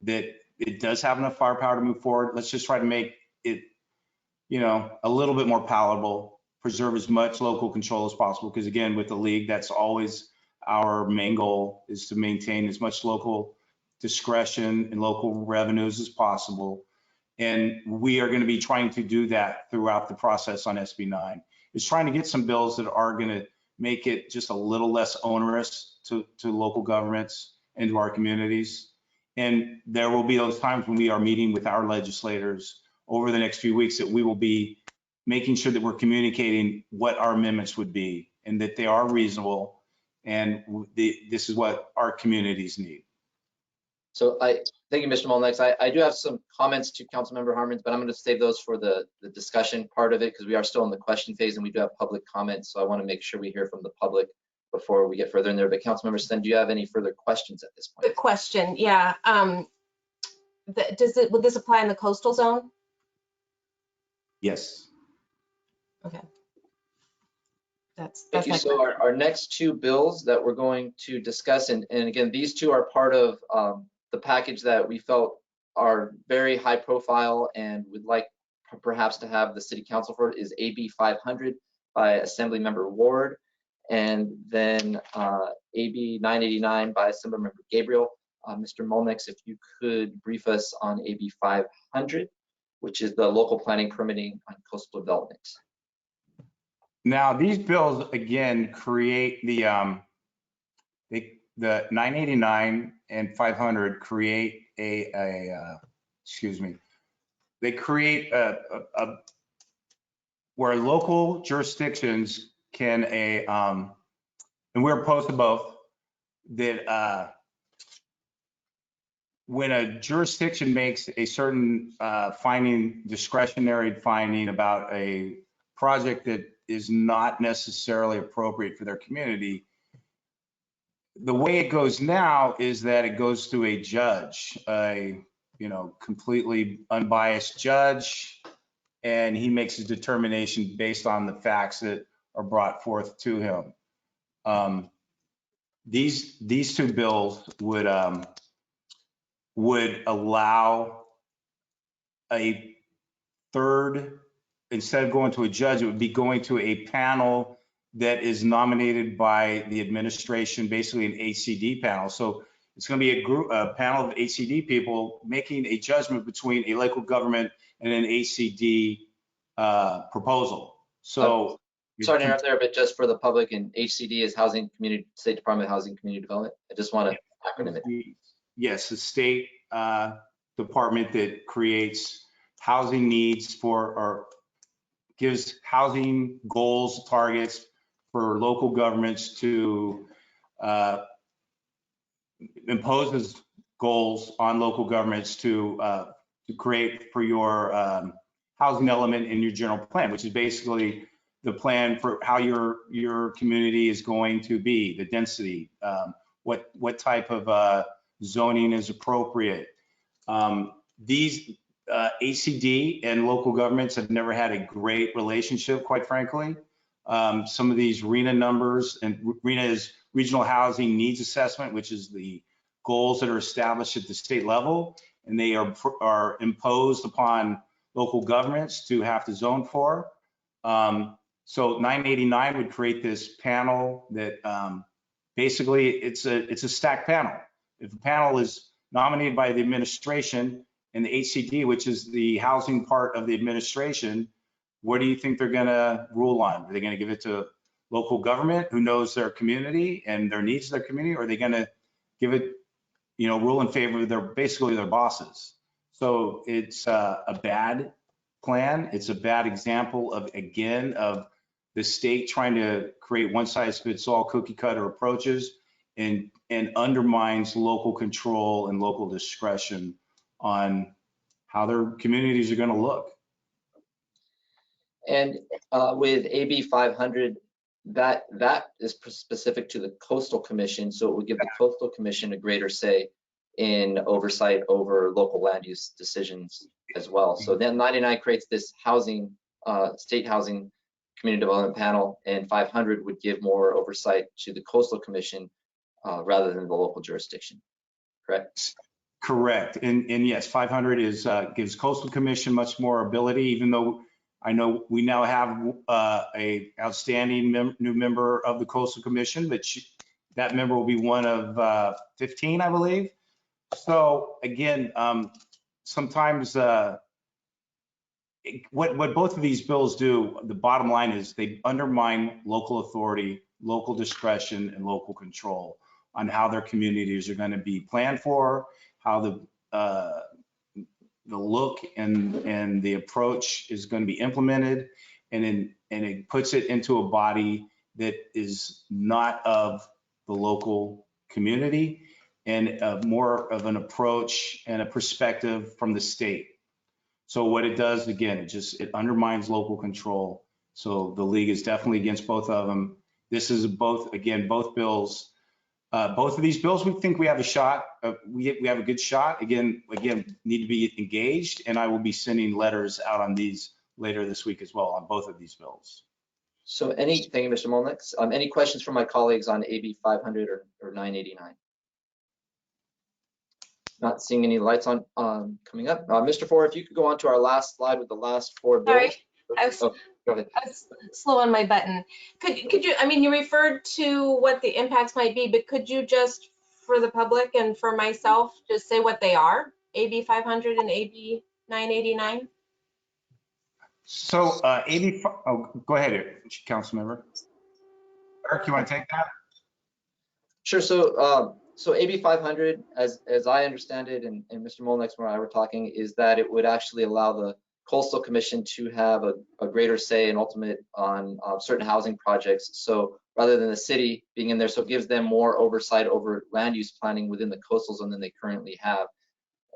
That it does have enough firepower to move forward. Let's just try to make it, a little bit more palatable, preserve as much local control as possible. Because again, with the league, that's always our main goal, is to maintain as much local discretion and local revenues as possible. And we are going to be trying to do that throughout the process on SB 9. It's trying to get some bills that are going to make it just a little less onerous to local governments and to our communities. And there will be those times when we are meeting with our legislators over the next few weeks that we will be making sure that we're communicating what our amendments would be and that they are reasonable, and this is what our communities need. So thank you, Mr. Molnex. I do have some comments to Councilmember Harmons, but I'm going to save those for the discussion part of it, because we are still in the question phase and we do have public comments. So I want to make sure we hear from the public before we get further in there. But Councilmember Sten, do you have any further questions at this point? Good question. Yeah. Would this apply in the coastal zone? Yes. Okay. That's Thank you. my So our next two bills that we're going to discuss, and again, these two are part of the package that we felt are very high profile and would like perhaps to have the city council for, is AB 500 by Assemblymember Ward, and then AB 989 by Assemblymember Gabriel. Mr. Molnex, if you could brief us on AB 500, which is the local planning permitting on coastal development. Now, these bills again create the 989 and 500 create they create where local jurisdictions can and we're opposed to both, that when a jurisdiction makes a certain discretionary finding about a project that is not necessarily appropriate for their community, the way it goes now is that it goes through a judge, a completely unbiased judge, and he makes his determination based on the facts that are brought forth to him. These two bills would allow a third, instead of going to a judge, it would be going to a panel that is nominated by the administration, basically an HCD panel. So it's going to be a panel of HCD people making a judgment between a local government and an HCD proposal. So sorry to interrupt there, but just for the public, and HCD is State Department of Housing and Community Development. I just want to acronym it. Yes, the state department that creates housing needs for, or gives housing goals, targets for local governments to imposes goals on local governments to create for your housing element in your general plan, which is basically the plan for how your community is going to be, the density, what type of zoning is appropriate. These ACD and local governments have never had a great relationship, quite frankly. Some of these RHNA numbers, and RHNA is Regional Housing Needs Assessment, which is the goals that are established at the state level, and they are imposed upon local governments to have to zone for. So 989 would create this panel that basically it's a stacked panel. If a panel is nominated by the administration and the HCD, which is the housing part of the administration, what do you think they're going to rule on? Are they going to give it to local government who knows their community and their needs of their community, or are they going to give it, rule in favor of basically their bosses? So it's a bad plan. It's a bad example of the state trying to create one size fits all cookie cutter approaches and undermines local control and local discretion on how their communities are going to look. And with AB 500, that is specific to the Coastal Commission, so it would give the Coastal Commission a greater say in oversight over local land use decisions as well. So then 99 creates this housing, state housing community development panel, and 500 would give more oversight to the Coastal Commission rather than the local jurisdiction, correct? Correct, and yes, 500 gives Coastal Commission much more ability, even though I know we now have a outstanding new member of the Coastal Commission, but that member will be one of 15, I believe. So again, sometimes what both of these bills do, the bottom line is they undermine local authority, local discretion, and local control on how their communities are going to be planned for, how the look and the approach is going to be implemented, and it puts it into a body that is not of the local community and more of an approach and a perspective from the state. So what it does, again, it undermines local control. So the league is definitely against both of them. This is both bills. Both of these bills, we think we have a shot. We have a good shot. Again, need to be engaged, and I will be sending letters out on these later this week as well on both of these bills. So thank you, Mr. Molnix. Any questions from my colleagues on AB 500 or 989? Not seeing any lights on coming up. Mr. Ford, if you could go on to our last slide with the last four bills. Sorry, go ahead. I was slow on my button. Could you, you referred to what the impacts might be, but could you just, for the public and for myself, just say what they are? AB 500 and AB 989? So go ahead, council member. Eric, you want to take that? Sure. So AB 500, as I understand it, and Mr. Molnix and I were talking, is that it would actually allow the Coastal Commission to have a greater say and ultimate on certain housing projects. So rather than the city being in there, so it gives them more oversight over land use planning within the coastal zone than they currently have.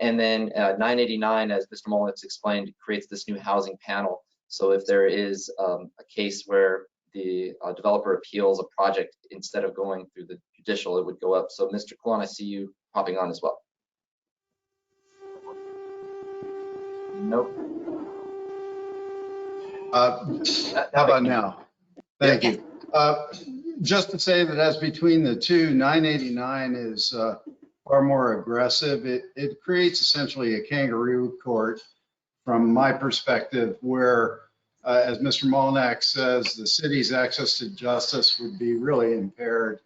And then 989, as Mr. Molnix explained, creates this new housing panel. So if there is a case where the developer appeals a project, instead of going through the judicial, it would go up. So Mr. Klon, I see you popping on as well. Nope. How about now? Thank you. Just to say that as between the two, 989 is far more aggressive. It creates essentially a kangaroo court from my perspective, where, as Mr. Molnax says, the city's access to justice would be really impaired.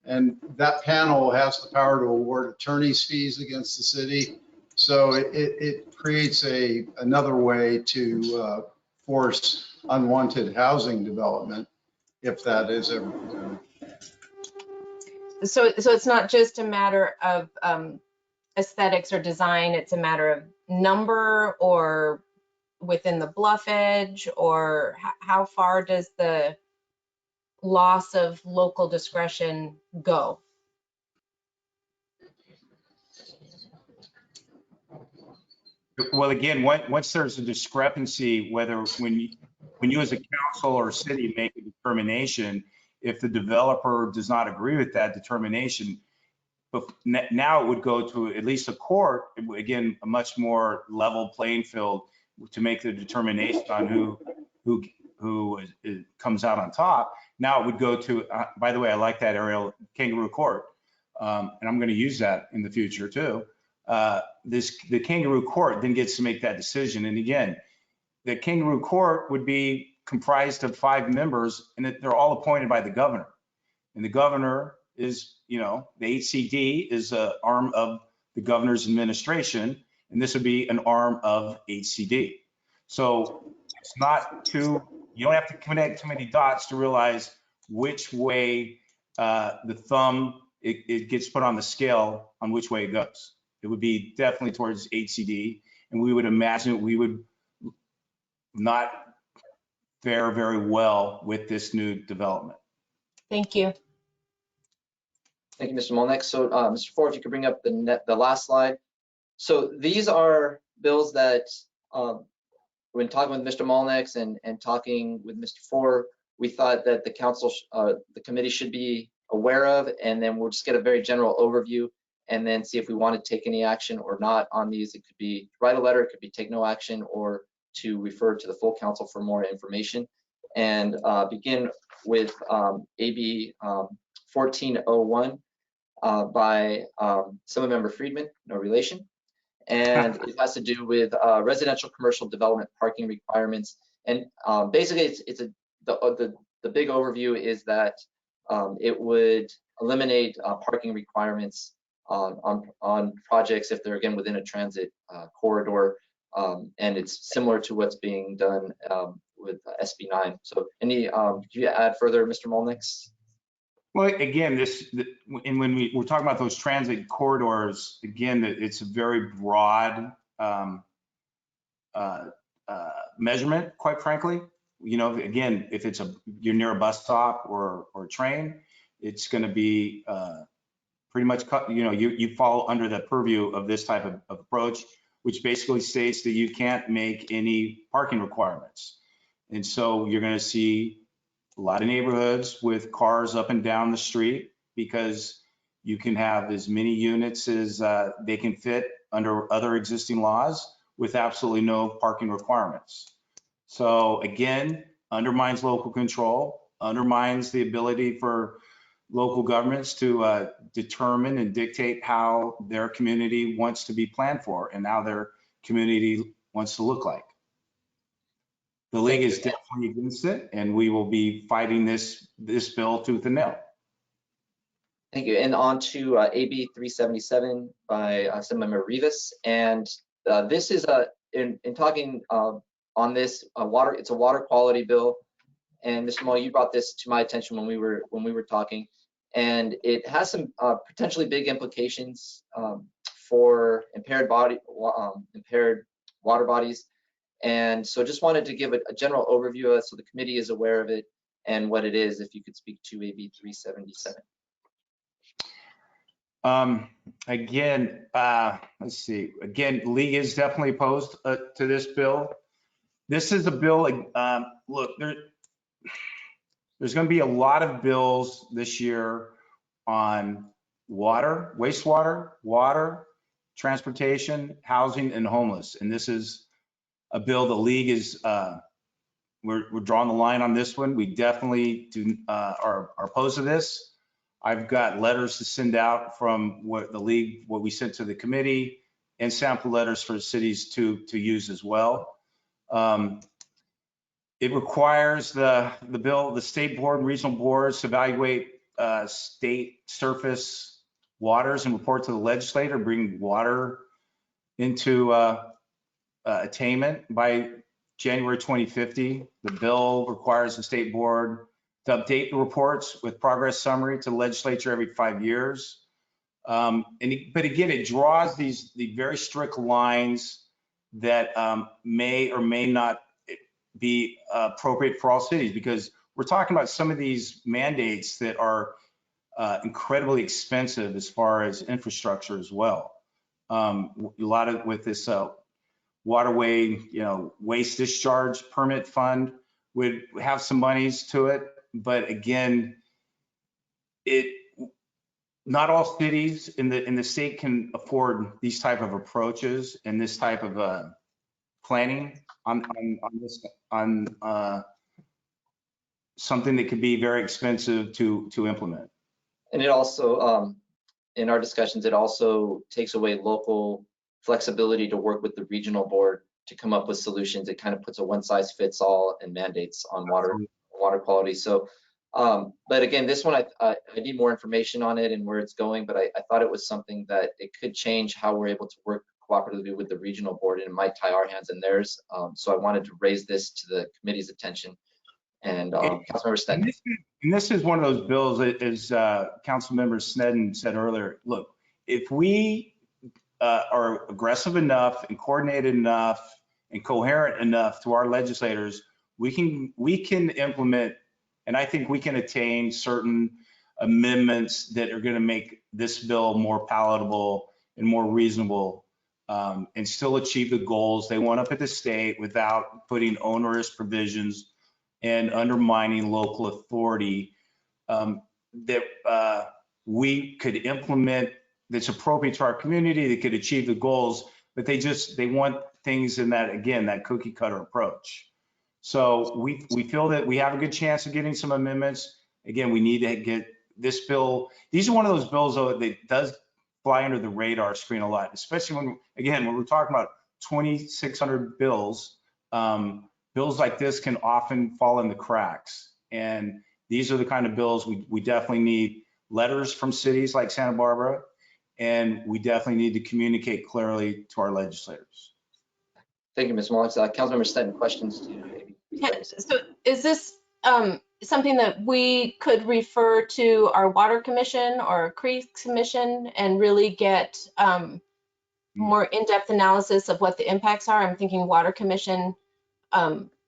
And that panel has the power to award attorney's fees against the city. So it creates another way to force unwanted housing development, if that is ever presented. So it's not just a matter of aesthetics or design, it's a matter of number or within the bluff edge, or how far does the loss of local discretion go? Well, again, once there's a discrepancy, whether when you as a council or city make a determination, if the developer does not agree with that determination, but now it would go to at least a court, again, a much more level playing field to make the determination on who comes out on top. Now it would go to, by the way, I like that, Ariel, kangaroo court. And I'm going to use that in the future too. The kangaroo court then gets to make that decision. And again, the kangaroo court would be comprised of 5 members, and they're all appointed by the governor. And the governor is, the HCD is an arm of the governor's administration, and this would be an arm of HCD. So it's not too, you don't have to connect too many dots to realize which way the thumb, it gets put on the scale on which way it goes. It would be definitely towards HCD, and we would imagine we would not fare very well with this new development. Thank you. Thank you, Mr. Molnick. So, Mr. Ford, if you could bring up the last slide. So these are bills that, when talking with Mr. Molnick and talking with Mr. Ford, we thought that the council, the committee should be aware of, and then we'll just get a very general overview and then see if we want to take any action or not on these. It could be write a letter, it could be take no action, or to refer to the full council for more information. And begin with AB 1401 by Assemblymember Friedman, no relation. And it has to do with residential commercial development parking requirements. And basically, the big overview is that it would eliminate parking requirements on projects if they're, again, within a transit corridor. And it's similar to what's being done with SB 9. So any, do you add further, Mr. Molnick? Well, again, and when we're talking about those transit corridors, again, it's a very broad measurement, quite frankly. Again, if you're near a bus stop or a train, it's going to be pretty much, you fall under the purview of this type of approach, which basically states that you can't make any parking requirements. And so you're going to see a lot of neighborhoods with cars up and down the street because you can have as many units as they can fit under other existing laws with absolutely no parking requirements. So again, undermines local control, undermines the ability for local governments to determine and dictate how their community wants to be planned for and how their community wants to look like. The league is definitely against it, and we will be fighting this bill tooth and nail. Thank you. And on to AB 377 by Assemblymember Rivas. And this is in talking on this it's a water quality bill. And Mr. Moll, you brought this to my attention when we were talking, and it has some potentially big implications for impaired water bodies. And so just wanted to give a general overview of it so the committee is aware of it and what it is, if you could speak to AB 377. Again, let's see. Again, league is definitely opposed to this bill. This is a bill, look, there's going to be a lot of bills this year on water, wastewater, water, transportation, housing, and homeless. And this is a bill the league is, we're drawing the line on this one. We definitely are opposed to this. I've got letters to send out from what we sent to the committee, and sample letters for cities to use as well. It requires the state board and regional boards to evaluate state surface waters and report to the legislator, bring water into attainment by January 2050. The bill requires the state board to update the reports with progress summary to the legislature every 5 years. But again, it draws the very strict lines that may or may not be appropriate for all cities, because we're talking about some of these mandates that are incredibly expensive as far as infrastructure as well. A lot of with this waterway, waste discharge permit fund would have some monies to it, but again, not all cities in the state can afford these type of approaches and this type of planning on something that could be very expensive to implement. And it also, in our discussions, it also takes away local flexibility to work with the regional board to come up with solutions. It kind of puts a one size fits all and mandates on water quality. So, but again, this one, I need more information on it and where it's going, but I thought it was something that it could change how we're able to work cooperatively with the regional board, and it might tie our hands in theirs. So I wanted to raise this to the committee's attention. And Councilmember Sneddon. And this is one of those bills that, as Councilmember Sneddon said earlier, look, if we are aggressive enough and coordinated enough and coherent enough to our legislators, we can implement, and I think we can attain certain amendments that are going to make this bill more palatable and more reasonable, and still achieve the goals they want up at the state without putting onerous provisions and undermining local authority, that we could implement that's appropriate to our community, that could achieve the goals, but they want things in that, again, that cookie cutter approach. So we feel that we have a good chance of getting some amendments. Again, we need to get this bill. These are one of those bills, though, that does fly under the radar screen a lot, especially when we're talking about 2,600 bills. Bills like this can often fall in the cracks. And these are the kind of bills we definitely need letters from cities like Santa Barbara, and we definitely need to communicate clearly to our legislators. Thank you, Ms. Mullins. Councilmember Sneddon, questions to you? So is this something that we could refer to our Water Commission or Creeks Commission and really get more in-depth analysis of what the impacts are? I'm thinking Water Commission,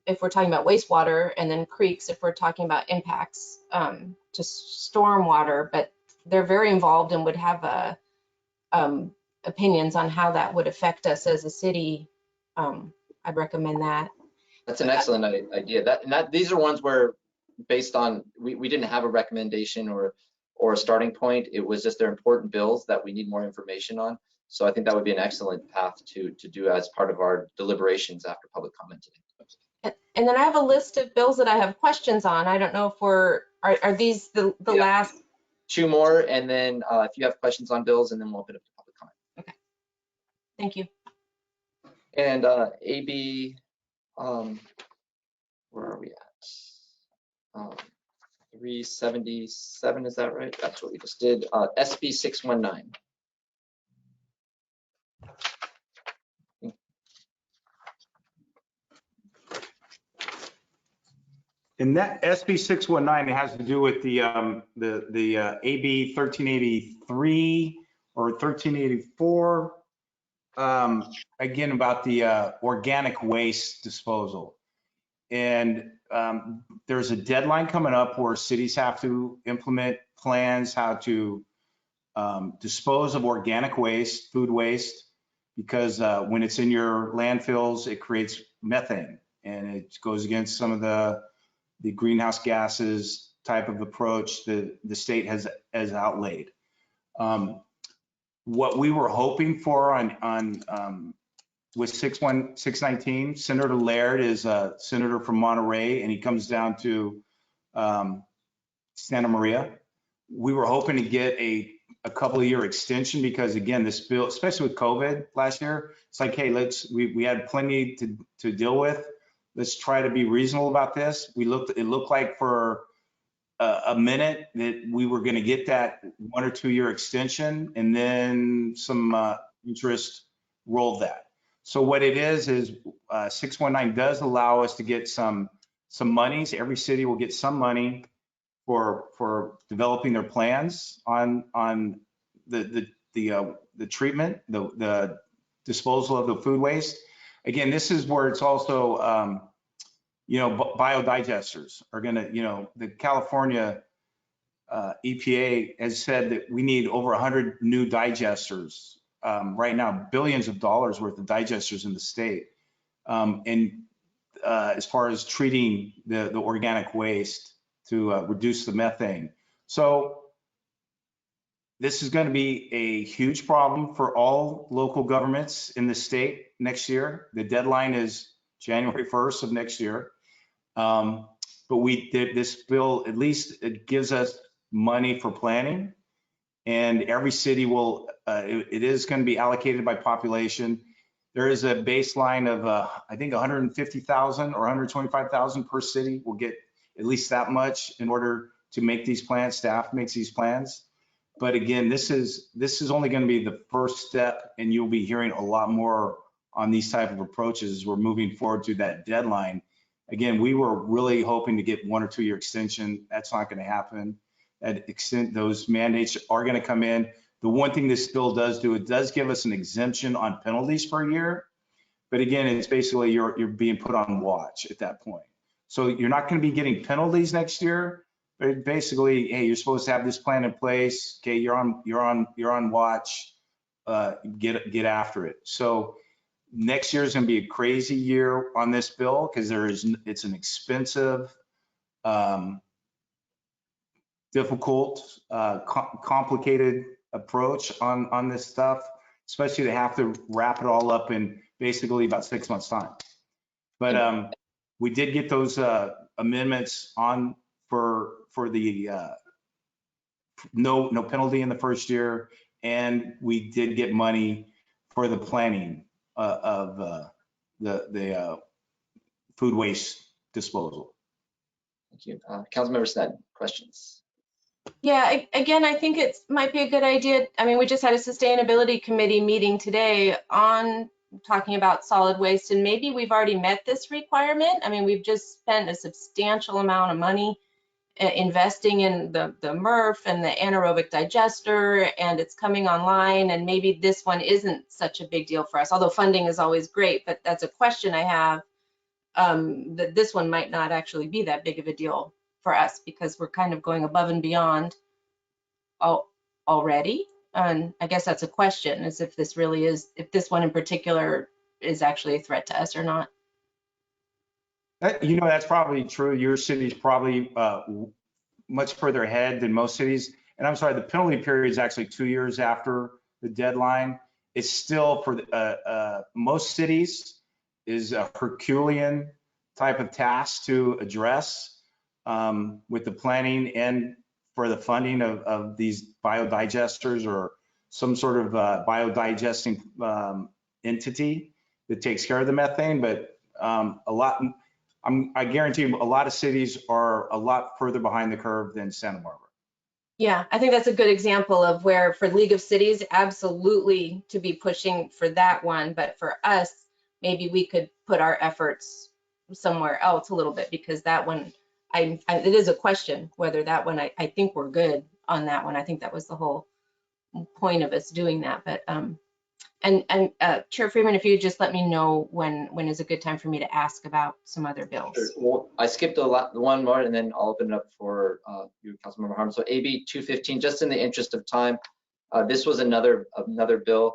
if we're talking about wastewater, and then creeks if we're talking about impacts to stormwater, but they're very involved and would have opinions on how that would affect us as a city. I'd recommend that. That's an excellent idea. These are ones where, based on, we didn't have a recommendation or a starting point. It was just they're important bills that we need more information on. So I think that would be an excellent path to do as part of our deliberations after public comment today. And then I have a list of bills that I have questions on. I don't know if are these the last? 2 more, and then if you have questions on bills, and then we'll open up to public comment. Okay. Thank you. And AB, where are we at? 377, is that right? That's what we just did. SB 619. And that SB 619 has to do with the AB 1383 or 1384, again, about the organic waste disposal. And there's a deadline coming up where cities have to implement plans how to dispose of organic waste, food waste, because when it's in your landfills, it creates methane, and it goes against some of the greenhouse gases type of approach that the state has outlaid. What we were hoping for on with 619, Senator Laird is a senator from Monterey, and he comes down to Santa Maria. We were hoping to get a couple of year extension, because again, this bill, especially with COVID last year, it's like, hey, we had plenty to deal with. Let's try to be reasonable about this. It looked like for a minute that we were going to get that 1 or 2 year extension, and then some interest rolled that. So what it is 619 does allow us to get some monies. Every city will get some money for developing their plans on the treatment, the disposal of the food waste. again, this is where it's also, biodigesters are going to, the California EPA has said that we need over 100 new digesters right now, billions of dollars worth of digesters in the state. As far as treating the organic waste to reduce the methane. So this is going to be a huge problem for all local governments in the state next year. The deadline is January 1st of next year. But this bill, at least it gives us money for planning, and every city will, it is going to be allocated by population. There is a baseline of, I think 150,000 or 125,000 per city will get at least that much in order to make these plans. Staff makes these plans. But again, this is only going to be the first step, and you'll be hearing a lot more on these type of approaches as we're moving forward to that deadline. Again, we were really hoping to get 1 or 2 year extension. That's not going to happen. Those mandates are going to come in. The one thing this bill does do, it does give us an exemption on penalties for a year. But again, it's basically you're being put on watch at that point. So you're not going to be getting penalties next year. But basically, hey, you're supposed to have this plan in place. Okay, you're on watch. Get after it. So next year is going to be a crazy year on this bill because it's an expensive, difficult, complicated approach on this stuff, especially to have to wrap it all up in basically about 6 months time. But we did get those amendments on for the no penalty in the first year, and we did get money for the planning of the food waste disposal. Thank you. Councilmember Sneddon, questions? Yeah, again, I think it might be a good idea. I mean, we just had a sustainability committee meeting today on talking about solid waste, and maybe we've already met this requirement. I mean, we've just spent a substantial amount of money investing in the MRF and the anaerobic digester, and it's coming online, and maybe this one isn't such a big deal for us, although funding is always great. But that's a question I have, that this one might not actually be that big of a deal for us because we're kind of going above and beyond already. And I guess that's a question, is if this really is, if this one in particular is actually a threat to us or not. That's probably true. Your city's probably much further ahead than most cities. And I'm sorry, the penalty period is actually 2 years after the deadline. It's still for most cities is a Herculean type of task to address with the planning and for the funding of these biodigesters or some sort of biodigesting entity that takes care of the methane. But I guarantee you a lot of cities are a lot further behind the curve than Santa Barbara. Yeah, I think that's a good example of where for League of Cities, absolutely to be pushing for that one. But for us, maybe we could put our efforts somewhere else a little bit, because that one, it is a question whether that one, I think we're good on that one. I think that was the whole point of us doing that. But Chair Freeman, if you just let me know when is a good time for me to ask about some other bills. Sure. Well, I skipped one more, and then I'll open it up for you, Councilmember Harms. So AB 215, just in the interest of time, this was another bill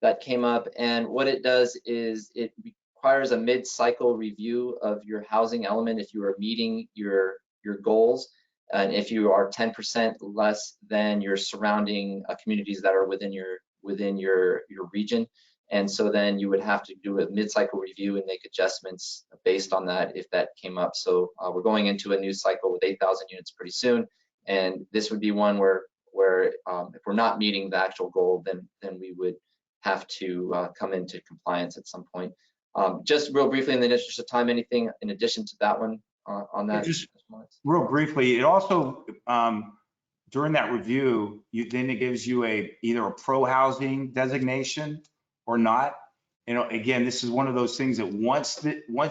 that came up, and what it does is it requires a mid-cycle review of your housing element if you are meeting your goals, and if you are 10% less than your surrounding communities that are within your region. And so then you would have to do a mid-cycle review and make adjustments based on that if that came up. So we're going into a new cycle with 8,000 units pretty soon, and this would be one where if we're not meeting the actual goal, then we would have to come into compliance at some point. Just real briefly, in the interest of time, anything in addition to that one on that? Just real briefly, it also during that review, then it gives you either a pro-housing designation or not. Again, this is one of those things that once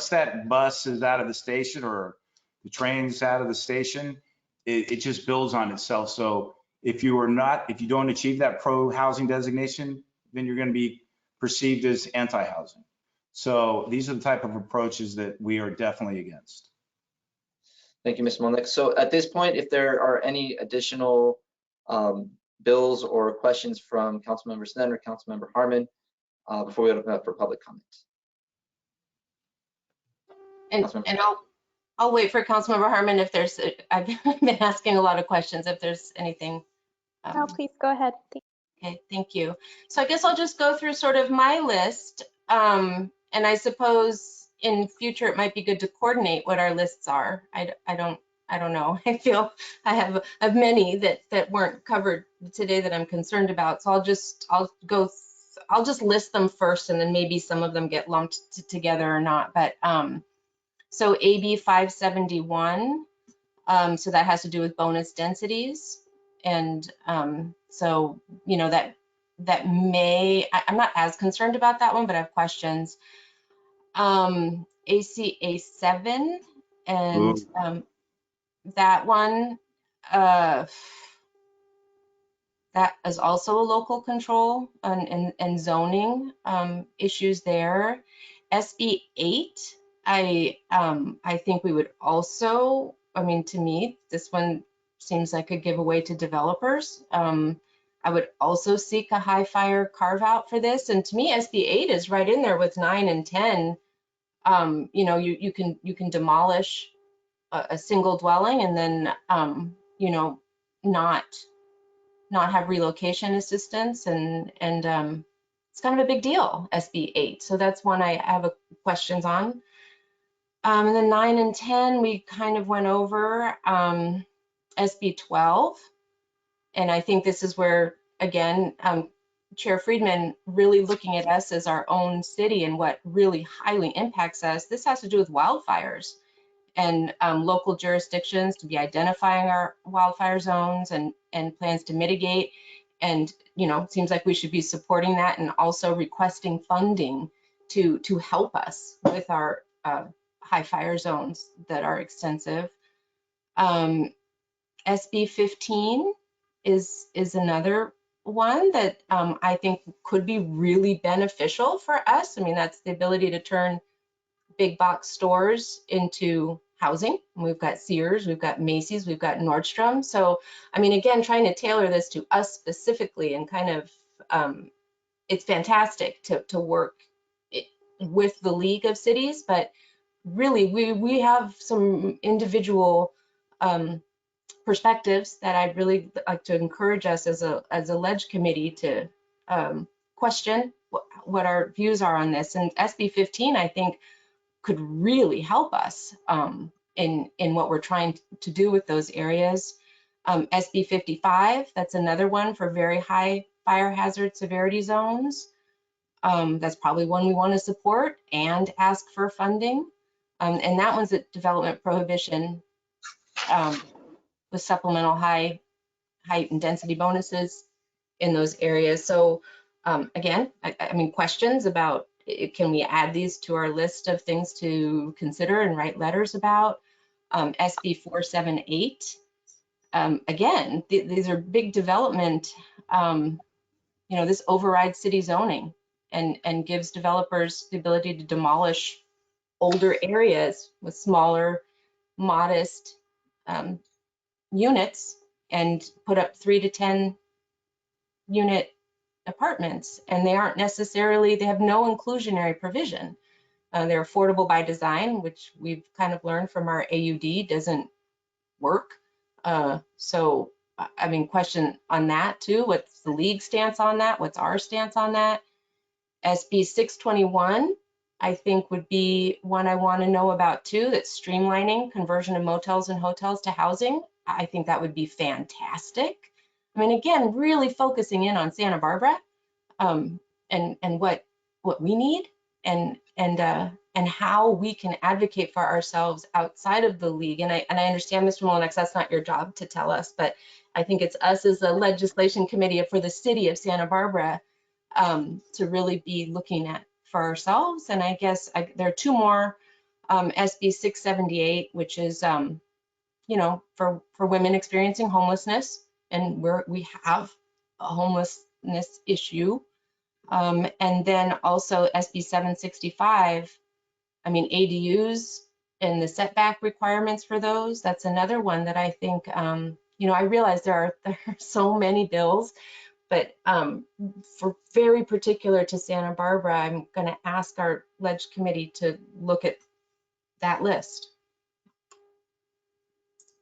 that bus is out of the station or the train's out of the station, it just builds on itself. So if you don't achieve that pro-housing designation, then you're going to be perceived as anti-housing. So these are the type of approaches that we are definitely against. Thank you, Mr. Molnick. So at this point, if there are any additional bills or questions from Councilmember Sneddon or Councilmember Harmon, before we open up for public comments. And I'll wait for Councilmember Harmon if there's, I've been asking a lot of questions, if there's anything. No, please go ahead. Okay, thank you. So I guess I'll just go through sort of my list. And I suppose in future, it might be good to coordinate what our lists are. I don't know. I feel I have many that weren't covered today that I'm concerned about. So I'll just list them first, and then maybe some of them get lumped together or not. But so AB 571, so that has to do with bonus densities. And so, you know, that may, I'm not as concerned about that one, but I have questions. ACA 7, and that one, that is also a local control and zoning issues there. SB 8, I think we would also, I mean, to me, this one seems like a giveaway to developers. I would also seek a high fire carve out for this. And to me, SB 8 is right in there with 9 and 10. You know, you can demolish a single dwelling and then, you know, not have relocation assistance, and it's kind of a big deal, SB 8. So that's one I have questions on. And then 9 and 10, we kind of went over. SB 12, and I think this is where, again, Chair Friedman really looking at us as our own city and what really highly impacts us. This has to do with wildfires and local jurisdictions to be identifying our wildfire zones and plans to mitigate. And, you know, it seems like we should be supporting that and also requesting funding to help us with our high fire zones that are extensive. SB 15 is another one that I think could be really beneficial for us. I mean, that's the ability to turn big box stores into housing. We've got Sears, we've got Macy's, we've got Nordstrom. So, I mean, again, trying to tailor this to us specifically and kind of, it's fantastic to work with the League of Cities, but really we have some individual perspectives that I'd really like to encourage us as a ledge committee to question what our views are on this. And SB 15, I think, could really help us in what we're trying to do with those areas. SB 55, that's another one for very high fire hazard severity zones. That's probably one we want to support and ask for funding. And that one's a development prohibition with supplemental height and density bonuses in those areas. So again, I mean, questions about, can we add these to our list of things to consider and write letters about? SB 478, again, these are big development, you know, this overrides city zoning and gives developers the ability to demolish older areas with smaller, modest units and put up 3 to 10 unit apartments, and they aren't necessarily, they have no inclusionary provision. They're affordable by design, which we've kind of learned from our AUD doesn't work. So, I mean, question on that too. What's the league stance on that? What's our stance on that? SB 621, I think would be one I want to know about too, that's streamlining conversion of motels and hotels to housing. I think that would be fantastic. I mean, again, really focusing in on Santa Barbara and what we need and how we can advocate for ourselves outside of the league. And I understand, Mr. Molinax, that's not your job to tell us, but I think it's us as a legislation committee for the city of Santa Barbara to really be looking at for ourselves. And I guess there are two more, SB 678, which is, you know, for women experiencing homelessness, and we have a homelessness issue. And then also SB 765, I mean, ADUs and the setback requirements for those, that's another one that I think, you know, I realize there are so many bills, but for very particular to Santa Barbara, I'm going to ask our Ledge Committee to look at that list.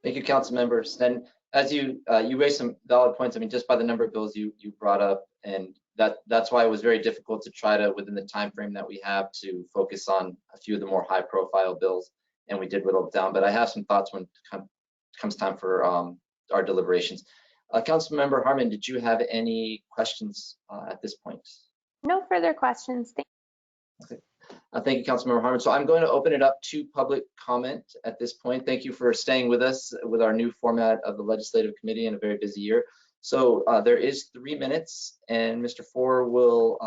Thank you, council members. And as you raised some valid points, I mean, just by the number of bills you brought up, and that's why it was very difficult to try to, within the time frame that we have, to focus on a few of the more high profile bills, and we did whittle it down. But I have some thoughts when it comes time for our deliberations. Councilmember Harmon, did you have any questions at this point? No further questions. Okay. Thank you, Councilmember Harmon. So I'm going to open it up to public comment at this point. Thank you for staying with us with our new format of the Legislative Committee in a very busy year. So there is 3 minutes, and Mr. Four will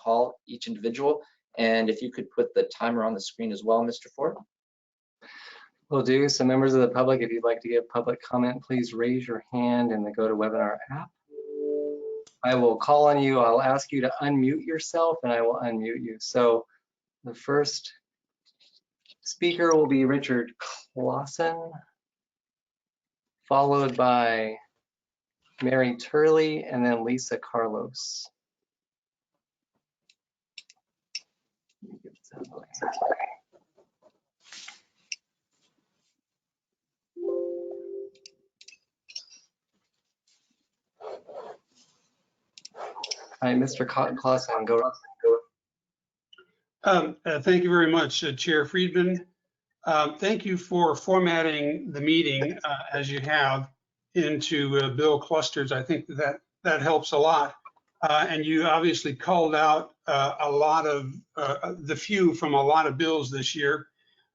call each individual. And if you could put the timer on the screen as well, Mr. Four. Will do. So members of the public, if you'd like to give public comment, please raise your hand in the GoToWebinar app. I will call on you. I'll ask you to unmute yourself, and I will unmute you. So the first speaker will be Richard Clausen, followed by Mary Turley, and then Lisa Carlos. Hi, Mr. Clausen, go. Thank you very much, Chair Friedman. Thank you for formatting the meeting as you have into bill clusters. I think that helps a lot. And you obviously called out a lot of the few from a lot of bills this year.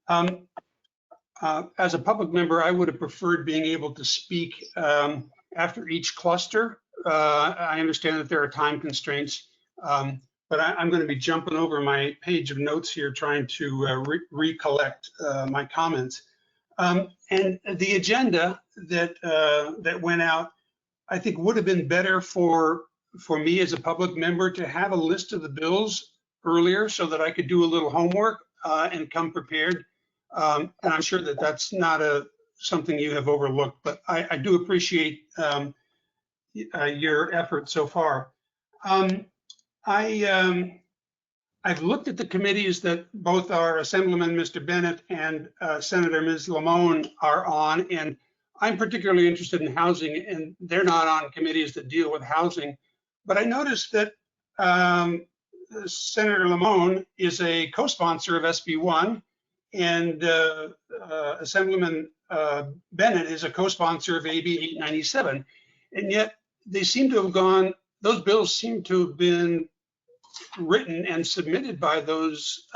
As a public member, I would have preferred being able to speak after each cluster. I understand that there are time constraints, but I'm going to be jumping over my page of notes here, trying to recollect my comments. And the agenda that went out, I think would have been better for me as a public member to have a list of the bills earlier so that I could do a little homework and come prepared. And I'm sure that that's not something you have overlooked, but I do appreciate your effort so far. I've looked at the committees that both our Assemblyman, Mr. Bennett, and Senator Ms. Lamone are on, and I'm particularly interested in housing, and they're not on committees that deal with housing. But I noticed that Senator Lamone is a co-sponsor of SB1, and Assemblyman Bennett is a co-sponsor of AB 897, and yet they seem to have gone, those bills seem to have been written and submitted by those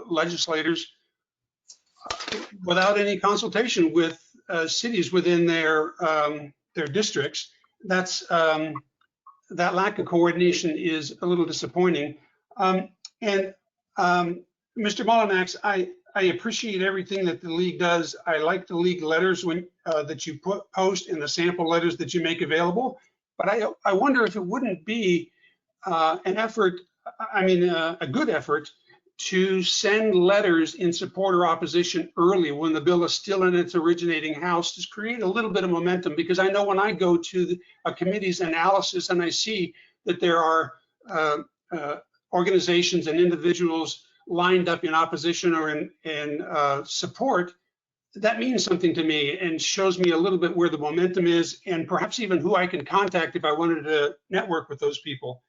legislators without any consultation with cities within their districts. That's that lack of coordination is a little disappointing. And Mr. Molinax, I appreciate everything that the league does. I like the league letters that you post and the sample letters that you make available. But I wonder if it wouldn't be an effort, a good effort to send letters in support or opposition early when the bill is still in its originating house, to create a little bit of momentum. Because I know when I go to a committee's analysis and I see that there are organizations and individuals lined up in opposition or in support, that means something to me and shows me a little bit where the momentum is, and perhaps even who I can contact if I wanted to network with those people.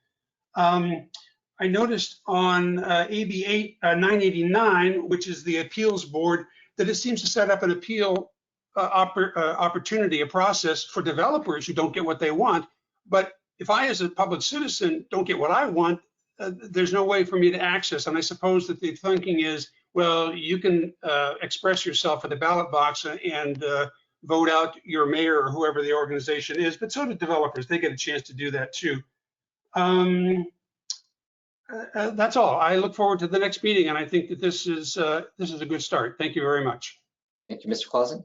I noticed on AB 989, which is the appeals board, that it seems to set up an appeal opportunity, a process for developers who don't get what they want. But if I, as a public citizen, don't get what I want, there's no way for me to access. And I suppose that the thinking is, well, you can express yourself at the ballot box and vote out your mayor or whoever the organization is, but so do developers. They get a chance to do that too. That's all. I look forward to the next meeting, and I think that this is a good start. Thank you very much. Thank you, Mr. Clausen.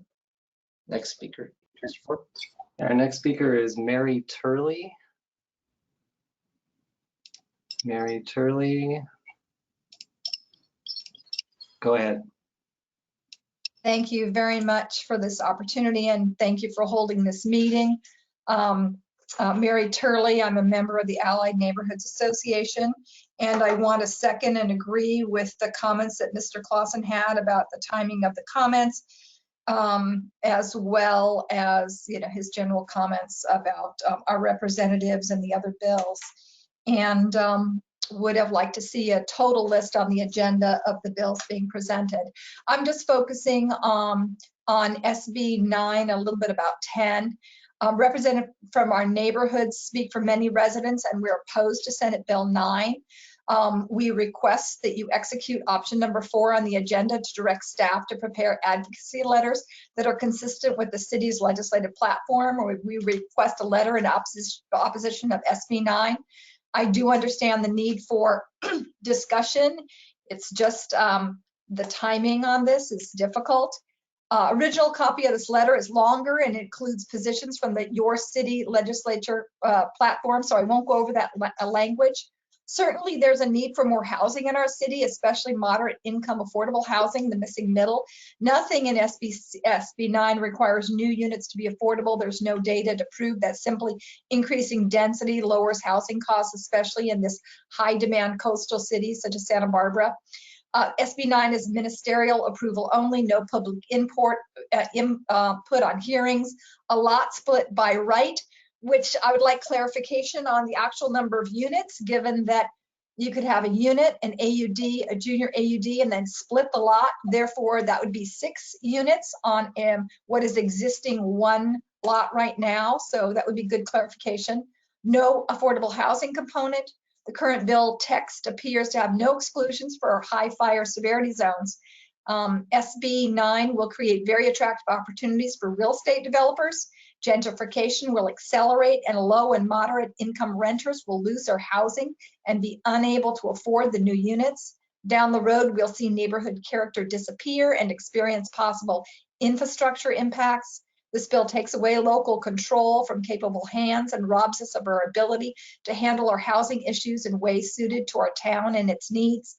Next speaker, Mr. Ford. Our next speaker is Mary Turley. Mary Turley. Go ahead. Thank you very much for this opportunity, and thank you for holding this meeting. Mary Turley, I'm a member of the Allied Neighborhoods Association, and I want to second and agree with the comments that Mr. Clausen had about the timing of the comments, as well as his general comments about our representatives and the other bills. And would have liked to see a total list on the agenda of the bills being presented. I'm just focusing on SB 9, a little bit about 10. Representative from our neighborhoods speak for many residents, and we're opposed to Senate Bill 9. We request that you execute option number 4 on the agenda to direct staff to prepare advocacy letters that are consistent with the city's legislative platform, or we request a letter in opposition of SB 9. I do understand the need for discussion. It's just the timing on this is difficult. Original copy of this letter is longer and includes positions from your city legislature platform, so I won't go over that language. Certainly, there's a need for more housing in our city, especially moderate income affordable housing, the missing middle. Nothing in SB 9 requires new units to be affordable. There's no data to prove that simply increasing density lowers housing costs, especially in this high demand coastal cities such as Santa Barbara. SB 9 is ministerial approval only, no public input on hearings, a lot split by right, which I would like clarification on the actual number of units, given that you could have a unit, an AUD, a junior AUD, and then split the lot. Therefore, that would be 6 units on what is existing 1 lot right now. So that would be good clarification. No affordable housing component. The current bill text appears to have no exclusions for high fire severity zones. SB 9 will create very attractive opportunities for real estate developers. Gentrification will accelerate, and low and moderate income renters will lose their housing and be unable to afford the new units. Down the road, we'll see neighborhood character disappear and experience possible infrastructure impacts. This bill takes away local control from capable hands and robs us of our ability to handle our housing issues in ways suited to our town and its needs.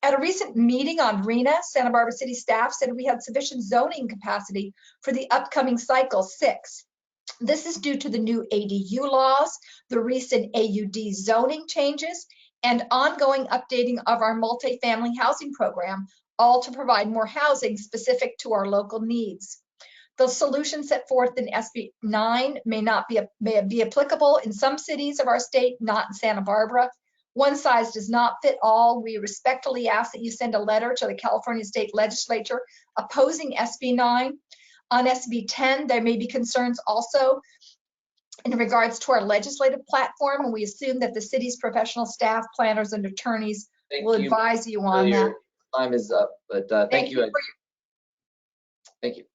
At a recent meeting on RENA, Santa Barbara City staff said we had sufficient zoning capacity for the upcoming cycle 6. This is due to the new ADU laws, the recent AUD zoning changes, and ongoing updating of our multifamily housing program, all to provide more housing specific to our local needs. The solutions set forth in SB 9 may be applicable in some cities of our state, not in Santa Barbara. One size does not fit all. We respectfully ask that you send a letter to the California State Legislature opposing SB 9. On SB 10, there may be concerns also in regards to our legislative platform, and we assume that the city's professional staff, planners, and attorneys will advise you on that. Your time is up, but thank you. Thank you.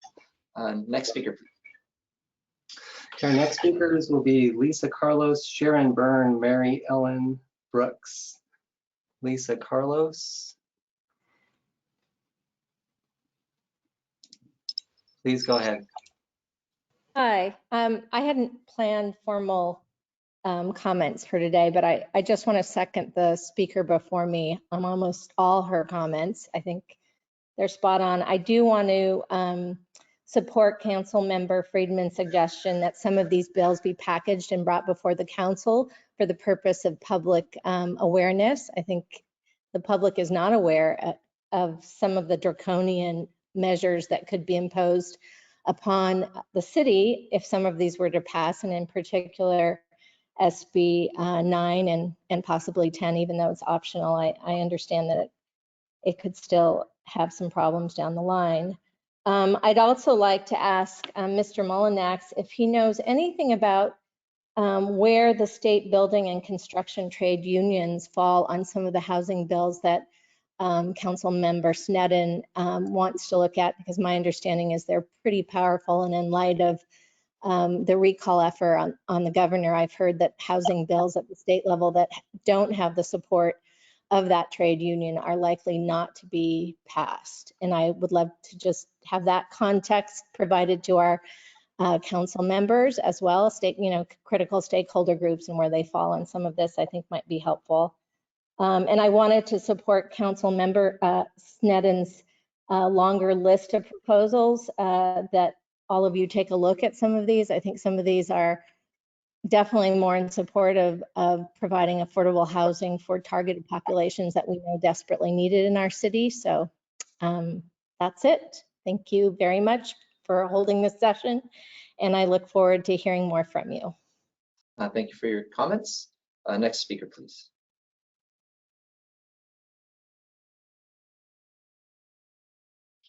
Next speaker, please. Our next speakers will be Lisa Carlos, Sharon Byrne, Mary Ellen Brooks. Lisa Carlos. Please go ahead. Hi, I hadn't planned formal comments for today, but I just want to second the speaker before me on almost all her comments. I think they're spot on. I do want to support Council Member Friedman's suggestion that some of these bills be packaged and brought before the council for the purpose of public awareness. I think the public is not aware of some of the draconian measures that could be imposed upon the city if some of these were to pass, and in particular SB 9 and possibly 10, even though it's optional. I understand that it could still have some problems down the line. I'd also like to ask Mr. Mullinax if he knows anything about where the state building and construction trade unions fall on some of the housing bills that Council Member Sneddon wants to look at, because my understanding is they're pretty powerful, and in light of the recall effort on the governor, I've heard that housing bills at the state level that don't have the support of that trade union are likely not to be passed. And I would love to just have that context provided to our council members as well, critical stakeholder groups, and where they fall on some of this I think might be helpful. And I wanted to support Council Member Sneddon's longer list of proposals, that all of you take a look at some of these. I think some of these are definitely more in support of providing affordable housing for targeted populations that we know desperately needed in our city. So that's it. Thank you very much for holding this session, and I look forward to hearing more from you. Thank you for your comments. Next speaker, please.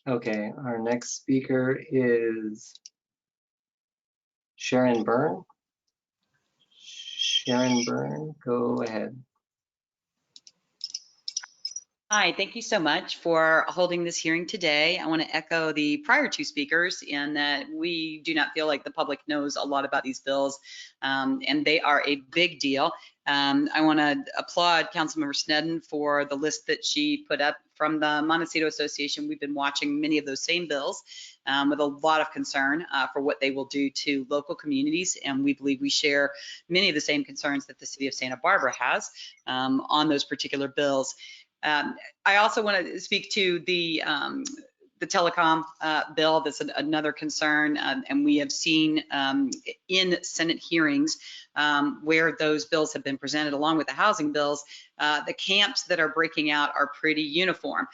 Okay, our next speaker is Sharon Byrne. Sharon Byrne, go ahead. Hi, thank you so much for holding this hearing today. I want to echo the prior two speakers in that we do not feel like the public knows a lot about these bills, and they are a big deal. I want to applaud Councilmember Sneddon for the list that she put up from the Montecito Association. We've been watching many of those same bills with a lot of concern for what they will do to local communities, and we believe we share many of the same concerns that the city of Santa Barbara has on those particular bills. I also want to speak to the telecom bill. That's another concern, and we have seen in Senate hearings where those bills have been presented along with the housing bills, the camps that are breaking out are pretty uniform.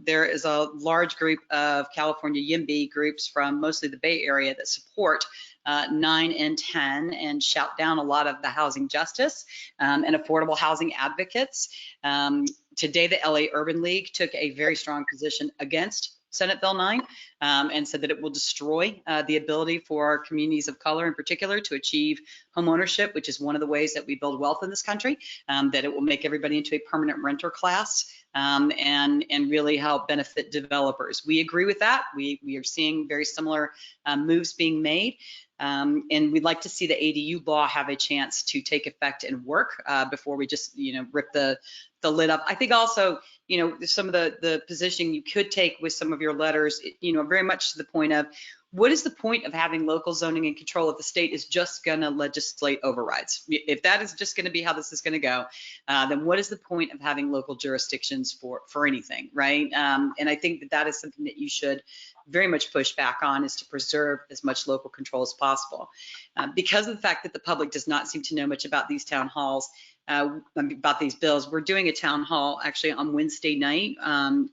There is a large group of California YIMBY groups from mostly the Bay Area that support 9 and 10 and shout down a lot of the housing justice and affordable housing advocates. Today, the LA Urban League took a very strong position against Senate Bill 9 and said that it will destroy the ability for communities of color in particular to achieve homeownership, which is one of the ways that we build wealth in this country, that it will make everybody into a permanent renter class and really help benefit developers. We agree with that. We are seeing very similar moves being made. And we'd like to see the ADU law have a chance to take effect and work before we just, rip the lid up. I think also, some of the positioning you could take with some of your letters, very much to the point of, what is the point of having local zoning and control if the state is just going to legislate overrides? If that is just going to be how this is going to go, then what is the point of having local jurisdictions for anything, right? And I think that is something that you should very much push back on, is to preserve as much local control as possible. Because of the fact that the public does not seem to know much about these town halls, about these bills, we're doing a town hall actually on Wednesday night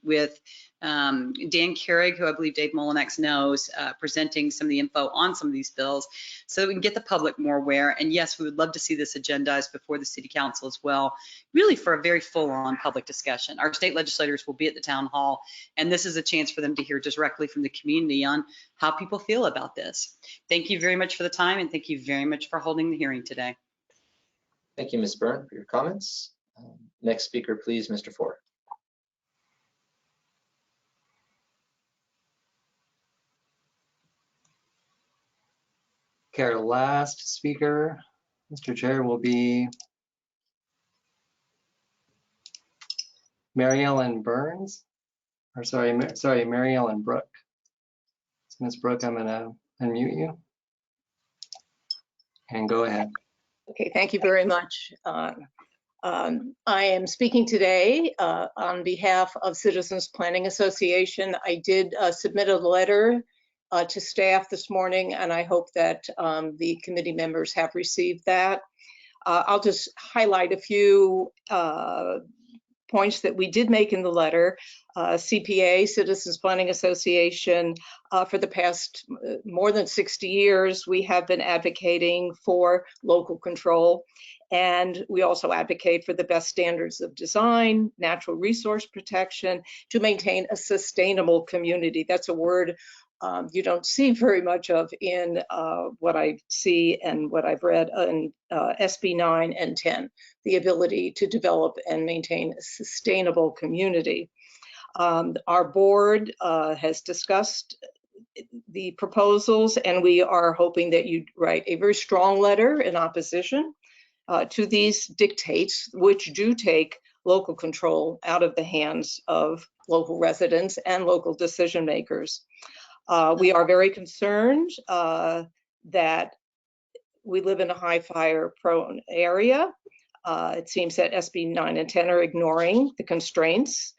with Dan Carrig, who I believe Dave Molinex knows, presenting some of the info on some of these bills so that we can get the public more aware. And yes, we would love to see this agendized before the city council as well, really for a very full-on public discussion. Our state legislators will be at the town hall, and this is a chance for them to hear directly from the community on how people feel about this. Thank you very much for the time, and thank you very much for holding the hearing today. Thank you, Ms. Byrne, for your comments. Next speaker, please, Mr. Ford. Okay, our last speaker, Mr. Chair, will be Mary Ellen Burns, or sorry, Mary Ellen Brooke. So Ms. Brooke, I'm gonna unmute you and go ahead. Okay, thank you very much. I am speaking today on behalf of Citizens Planning Association. I did submit a letter to staff this morning, and I hope that the committee members have received that. I'll just highlight a few points that we did make in the letter. CPA, Citizens Planning Association, for the past more than 60 years, we have been advocating for local control. And we also advocate for the best standards of design, natural resource protection, to maintain a sustainable community. That's a word you don't see very much of in what I see and what I've read in SB 9 and 10, the ability to develop and maintain a sustainable community. Our board has discussed the proposals, and we are hoping that you write a very strong letter in opposition to these dictates, which do take local control out of the hands of local residents and local decision makers. We are very concerned that we live in a high fire prone area. It seems that SB 9 and 10 are ignoring the constraints.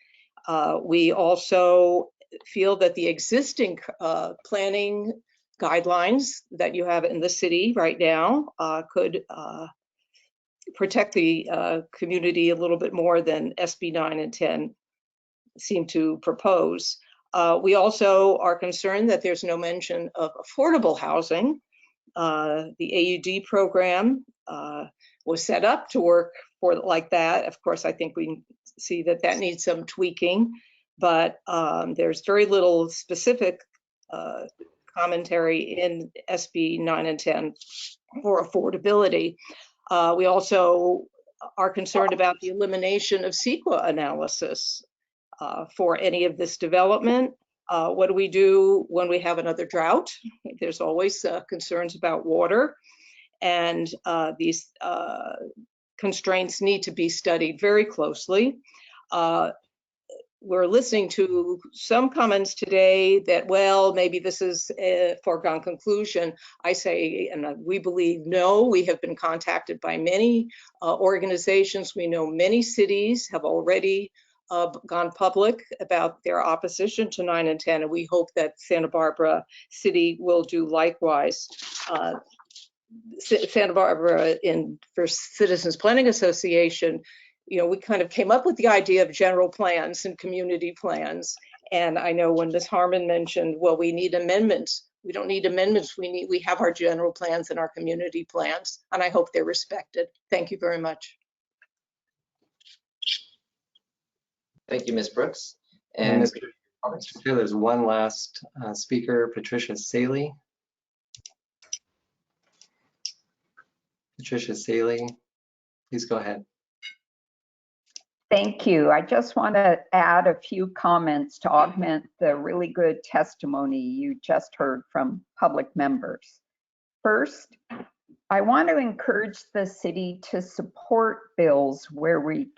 We also feel that the existing planning guidelines that you have in the city right now could protect the community a little bit more than SB 9 and 10 seem to propose. We also are concerned that there's no mention of affordable housing. The AUD program was set up to work for like that. Of course, I think we see that that needs some tweaking, but there's very little specific commentary in SB 9 and 10 for affordability. We also are concerned about the elimination of CEQA analysis for any of this development. What do we do when we have another drought? There's always concerns about water, and these constraints need to be studied very closely. We're listening to some comments today that, well, maybe this is a foregone conclusion. I say, and we believe, no. We have been contacted by many organizations. We know many cities have already gone public about their opposition to 9 and 10, and we hope that Santa Barbara City will do likewise. Santa Barbara for Citizens Planning Association, you know, we kind of came up with the idea of general plans and community plans. And I know when Ms. Harmon mentioned, well, we need amendments. We don't need amendments. We have our general plans and our community plans, and I hope they're respected. Thank you very much. Thank you, Ms. Brooks. And And Mr. Chair, there's one last speaker, Patricia Saley. Patricia Saley, please go ahead. Thank you. I just want to add a few comments to augment the really good testimony you just heard from public members. First, I want to encourage the city to support bills where we,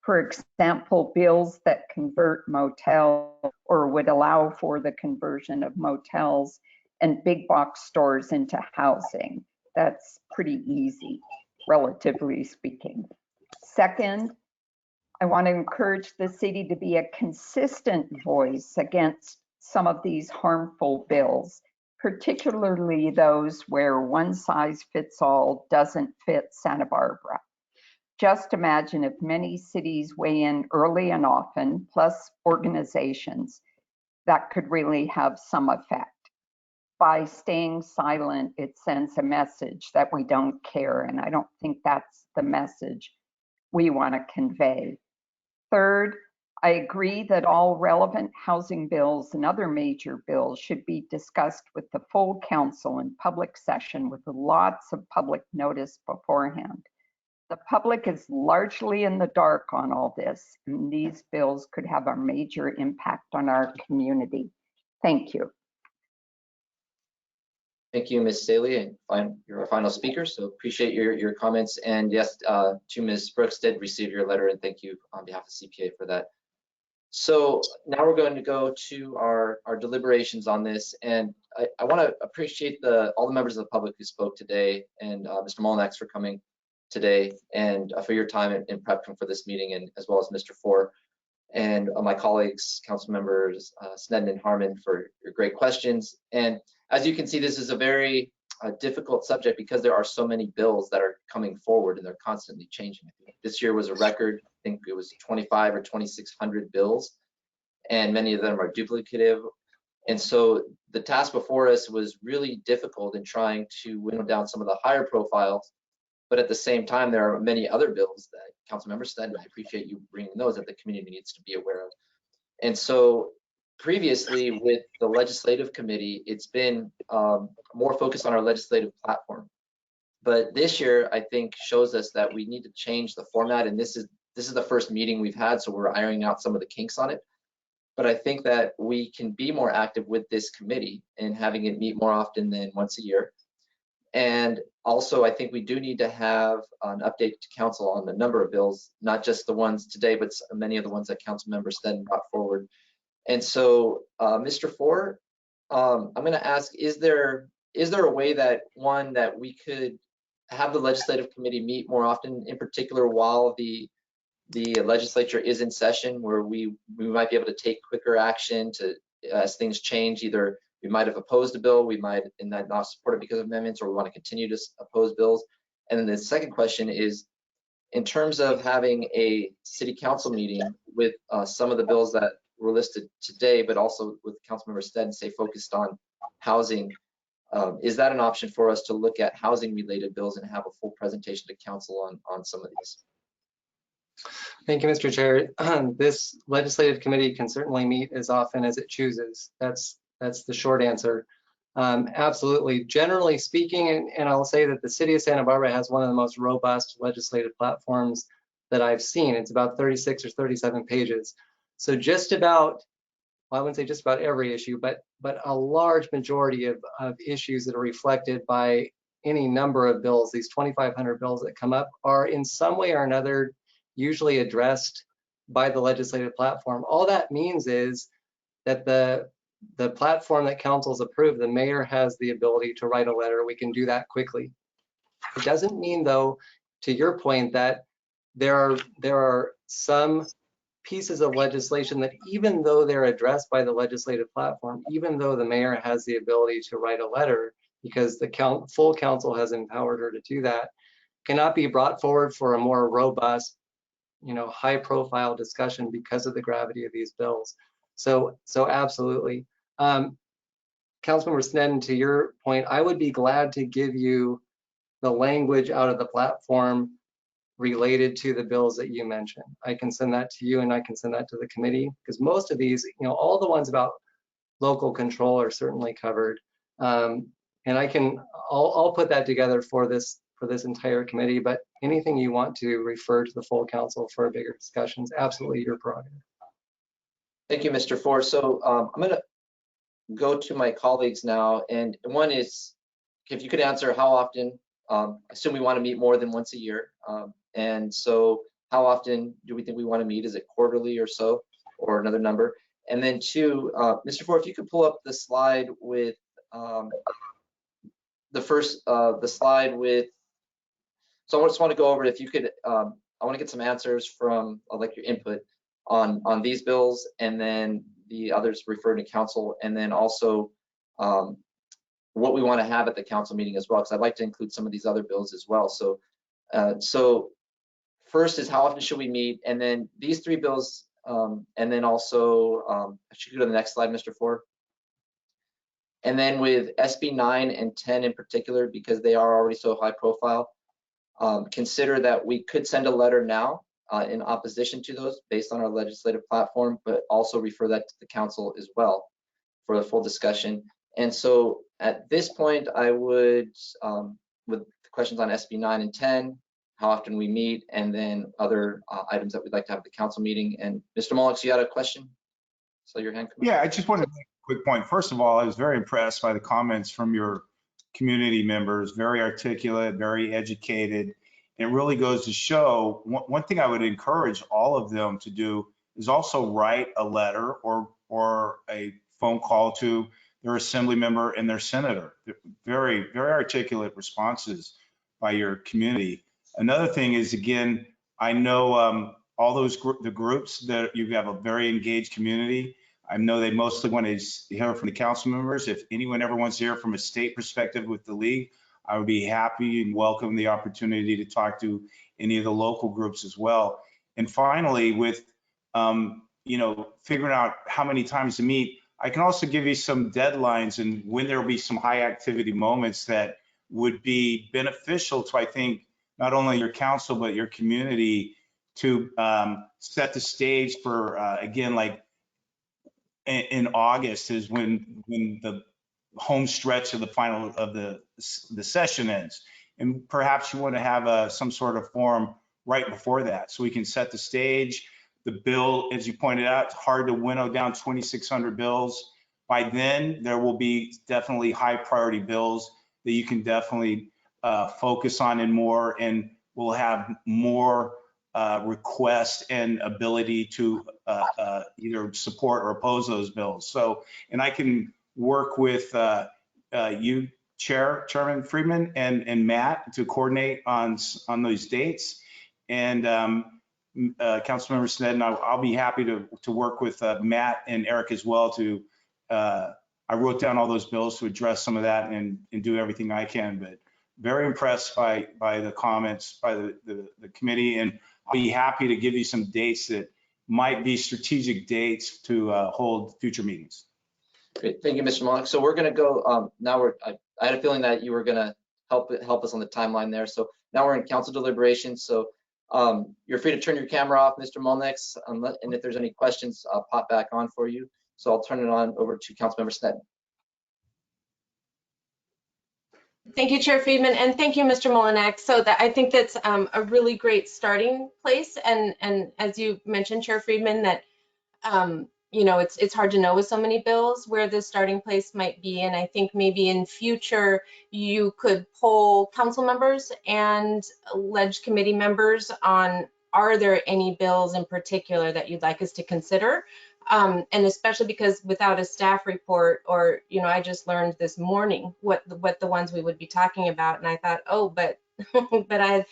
for example, bills that convert motels or would allow for the conversion of motels and big box stores into housing. That's pretty easy, relatively speaking. Second, I want to encourage the city to be a consistent voice against some of these harmful bills, particularly those where one size fits all doesn't fit Santa Barbara. Just imagine if many cities weigh in early and often, plus organizations, that could really have some effect. By staying silent, it sends a message that we don't care, and I don't think that's the message we want to convey. Third, I agree that all relevant housing bills and other major bills should be discussed with the full council in public session with lots of public notice beforehand. The public is largely in the dark on all this, and these bills could have a major impact on our community. Thank you. thank you, Ms. Saley, and you're our final speaker, so appreciate your comments. And yes, to Ms. Brooks, did receive your letter, and thank you on behalf of CPA for that. So now we're going to go to our deliberations on this, and I want to appreciate all the members of the public who spoke today, and Mr. Molinax for coming today, and for your time in prepping for this meeting, and as well as Mr. Four, and my colleagues, council members Sneddon and Harmon, for your great questions. And as you can see, this is a very difficult subject because there are so many bills that are coming forward and they're constantly changing. This year was a record. I think it was 25 or 2,600 bills, and many of them are duplicative. And so the task before us was really difficult in trying to winnow down some of the higher profiles. But at the same time, there are many other bills that Councilmember Sneddon, I appreciate you bringing those, that the community needs to be aware of. And so previously with the legislative committee, it's been more focused on our legislative platform. But this year, I think, shows us that we need to change the format. And this is the first meeting we've had, so we're ironing out some of the kinks on it. But I think that we can be more active with this committee and having it meet more often than once a year. And also, I think we do need to have an update to council on the number of bills, not just the ones today, but many of the ones that Councilmember Sneddon brought forward. And so, Mr. Four, I'm going to ask: is there a way that we could have the legislative committee meet more often, in particular while the legislature is in session, where we might be able to take quicker action to as things change. Either we might have opposed a bill, we might not support it because of amendments, or we want to continue to oppose bills. And then the second question is, in terms of having a city council meeting with some of the bills that were listed today, but also with Councilmember Stead, say focused on housing, is that an option for us to look at housing related bills and have a full presentation to council on some of these? Thank you, Mr. Chair. This legislative committee can certainly meet as often as it chooses. That's the short answer. Absolutely. Generally speaking, and I'll say that the city of Santa Barbara has one of the most robust legislative platforms that I've seen. It's about 36 or 37 pages. So just about, well, I wouldn't say just about every issue, but a large majority of issues that are reflected by any number of bills, these 2,500 bills that come up, are in some way or another usually addressed by the legislative platform. All that means is that the platform that council's approved, the mayor has the ability to write a letter. We can do that quickly. It doesn't mean, though, to your point, that there are some pieces of legislation that, even though they're addressed by the legislative platform, even though the mayor has the ability to write a letter, because the full council has empowered her to do that, cannot be brought forward for a more robust, high profile discussion because of the gravity of these bills. So absolutely. Councilmember Sneddon, to your point, I would be glad to give you the language out of the platform related to the bills that you mentioned. I can send that to you, and I can send that to the committee, because most of these, all the ones about local control are certainly covered. And I'll put that together for this entire committee, but anything you want to refer to the full council for bigger discussions, absolutely your prerogative. Thank you, Mr. Ford. So I'm going to go to my colleagues now, and one is, if you could answer how often, I assume we want to meet more than once a year, and so how often do we think we want to meet? Is it quarterly or so, or another number? And then two, Mr. Ford, if you could pull up the slide with the slide with, so I just want to go over it. If you could, I want to get some answers from, I'd like your input on these bills, and then the others referring to council, and then also what we want to have at the council meeting as well, because I'd like to include some of these other bills as well. So, so first is how often should we meet, and then these three bills, and then also, I should go to the next slide, Mr. Ford. And then with SB 9 and 10 in particular, because they are already so high profile, consider that we could send a letter now in opposition to those based on our legislative platform, but also refer that to the council as well for the full discussion. And so at this point, I would, with the questions on SB 9 and 10, how often we meet, and then other items that we'd like to have at the council meeting. And Mr. Mullix, you had a question? So your hand. Yeah, I just wanted to make a quick point. First of all, I was very impressed by the comments from your community members, very articulate, very educated. And it really goes to show, one thing I would encourage all of them to do is also write a letter or a phone call to their assembly member and their senator. Very, very articulate responses by your community. Another thing is, again, I know all those the groups that you have a very engaged community. I know they mostly want to hear from the council members. If anyone ever wants to hear from a state perspective with the league, I would be happy and welcome the opportunity to talk to any of the local groups as well. And finally, with figuring out how many times to meet, I can also give you some deadlines and when there will be some high activity moments that would be beneficial to, I think, not only your council, but your community to set the stage for, again, like in August is when the home stretch of the final of the session ends. And perhaps you want to have some sort of forum right before that so we can set the stage. The bill, as you pointed out, it's hard to winnow down 2,600 bills. By then, there will be definitely high priority bills that you can definitely focus on and more, and we'll have more requests and ability to either support or oppose those bills. So, and I can work with you Chairman Friedman and Matt to coordinate on those dates. And Councilmember Sned and I'll be happy to work with Matt and Eric as well to, I wrote down all those bills to address some of that and do everything I can, but very impressed by the comments by the committee, and I'll be happy to give you some dates that might be strategic dates to hold future meetings. Great, thank you, Mr. Malik. So we're going to go now. I had a feeling that you were going to help us on the timeline there. So now we're in council deliberations. So you're free to turn your camera off, Mr. Molnix, and if there's any questions, I'll pop back on for you. So I'll turn it on over to Councilmember Sned. Thank you, Chair Friedman, and thank you, Mr. Molinak. So I think that's a really great starting place. And as you mentioned, Chair Friedman, that you know, it's hard to know with so many bills where the starting place might be. And I think maybe in future you could poll council members and ledge committee members on, are there any bills in particular that you'd like us to consider? And especially because without a staff report, or, you know, I just learned this morning what the ones we would be talking about. And I thought, oh, but but I had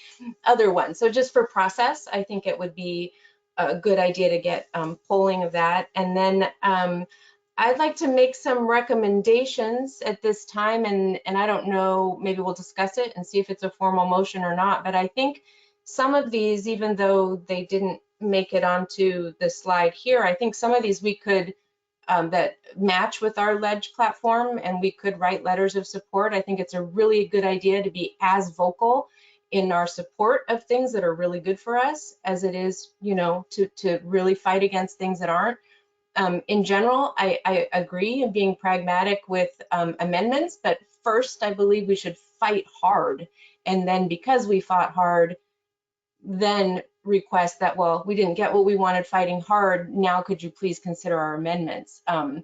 other ones. So just for process, I think it would be a good idea to get polling of that. And then I'd like to make some recommendations at this time, and I don't know, maybe we'll discuss it and see if it's a formal motion or not, but I think some of these, even though they didn't make it onto the slide here, I think some of these we could, that match with our ledge platform, and we could write letters of support. I think it's a really good idea to be as vocal in our support of things that are really good for us as it is, you know, to really fight against things that aren't. In general, I agree in being pragmatic with amendments, but first I believe we should fight hard. And then because we fought hard, then request that, well, we didn't get what we wanted fighting hard, now could you please consider our amendments? I'm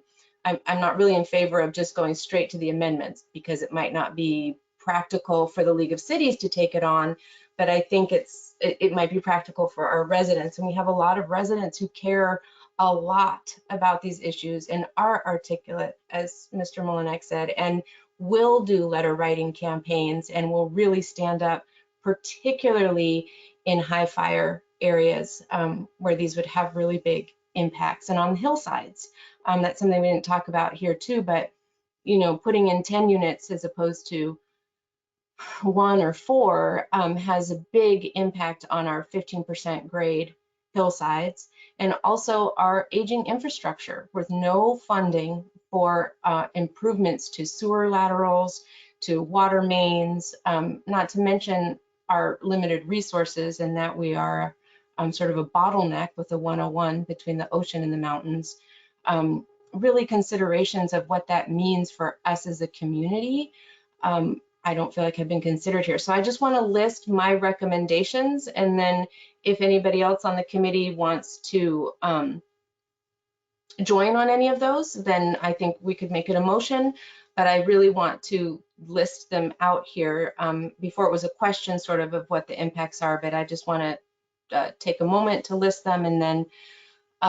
not really in favor of just going straight to the amendments because it might not be practical for the League of Cities to take it on, but I think it might be practical for our residents. And we have a lot of residents who care a lot about these issues and are articulate, as Mr. Molinek said, and will do letter writing campaigns and will really stand up, particularly in high fire areas where these would have really big impacts, and on hillsides. That's something we didn't talk about here too, but you know, putting in 10 units as opposed to 1 or 4 has a big impact on our 15% grade hillsides, and also our aging infrastructure with no funding for improvements to sewer laterals, to water mains, not to mention our limited resources, and that we are sort of a bottleneck with the 101 between the ocean and the mountains. Really considerations of what that means for us as a community, I don't feel like have been considered here. So I just want to list my recommendations, and then if anybody else on the committee wants to join on any of those, then I think we could make it a motion, but I really want to list them out here. Before it was a question sort of what the impacts are, but I just want to take a moment to list them and then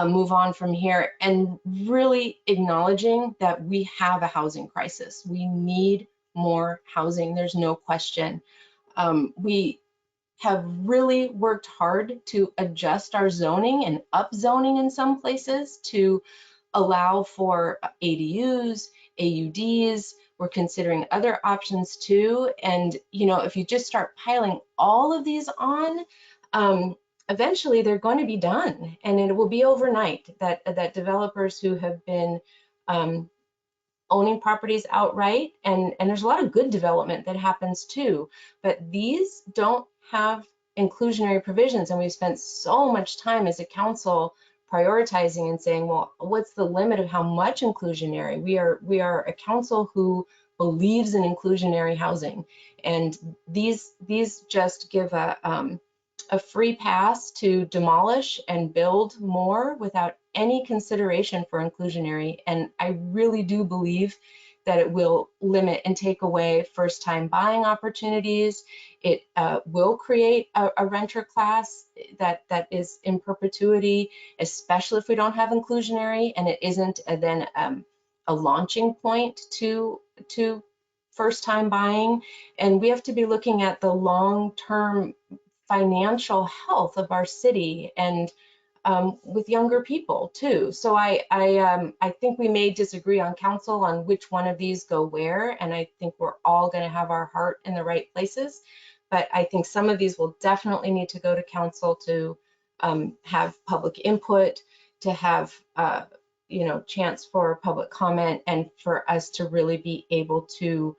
move on from here, and really acknowledging that we have a housing crisis. We need more housing, there's no question. We have really worked hard to adjust our zoning and up zoning in some places to allow for ADUs, AUDs. We're considering other options too. And, you know, if you just start piling all of these on, eventually they're going to be done, and it will be overnight that developers who have been owning properties outright, and there's a lot of good development that happens too, but these don't have inclusionary provisions, and we've spent so much time as a council prioritizing and saying, well, what's the limit of how much inclusionary? We are a council who believes in inclusionary housing, and these just give a free pass to demolish and build more without any consideration for inclusionary. And I really do believe that it will limit and take away first-time buying opportunities. It will create a renter class that is in perpetuity, especially if we don't have inclusionary, and it isn't then a launching point to first time buying, and we have to be looking at the long-term financial health of our city and with younger people too. So I think we may disagree on council on which one of these go where, and I think we're all going to have our heart in the right places. But I think some of these will definitely need to go to council to have public input, to have chance for public comment, and for us to really be able to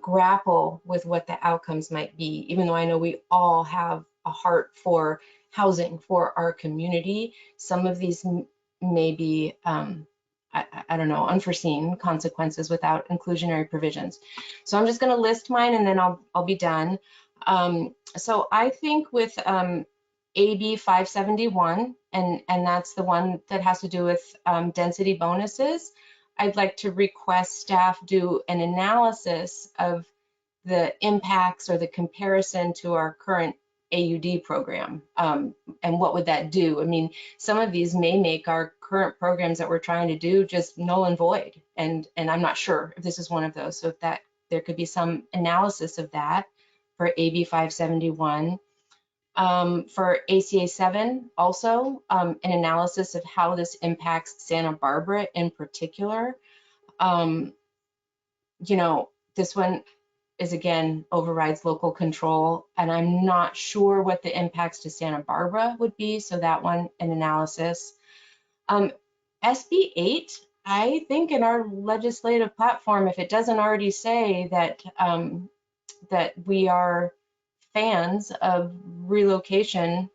grapple with what the outcomes might be. Even though I know we all have a heart for housing for our community, some of these may be, I don't know, unforeseen consequences without inclusionary provisions. So I'm just going to list mine and then I'll be done. So I think with AB 571, and that's the one that has to do with density bonuses, I'd like to request staff do an analysis of the impacts or the comparison to our current AUD program, and what would that do? I mean, some of these may make our current programs that we're trying to do just null and void, and I'm not sure if this is one of those. So if that, there could be some analysis of that for AB 571. For ACA 7, also an analysis of how this impacts Santa Barbara in particular. This one is, again, overrides local control, and I'm not sure what the impacts to Santa Barbara would be, so that one, an analysis. SB 8, I think in our legislative platform, if it doesn't already say that that we are fans of relocation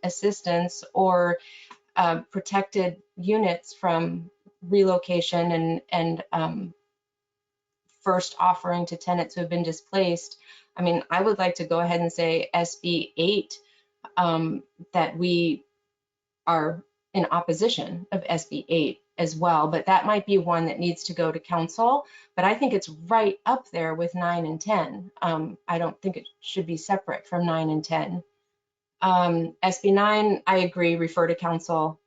assistance or protected units from relocation and first offering to tenants who have been displaced, I mean, I would like to go ahead and say SB 8, that we are in opposition of SB 8 as well, but that might be one that needs to go to council. But I think it's right up there with 9 and 10. I don't think it should be separate from 9 and 10. SB 9, I agree, refer to council.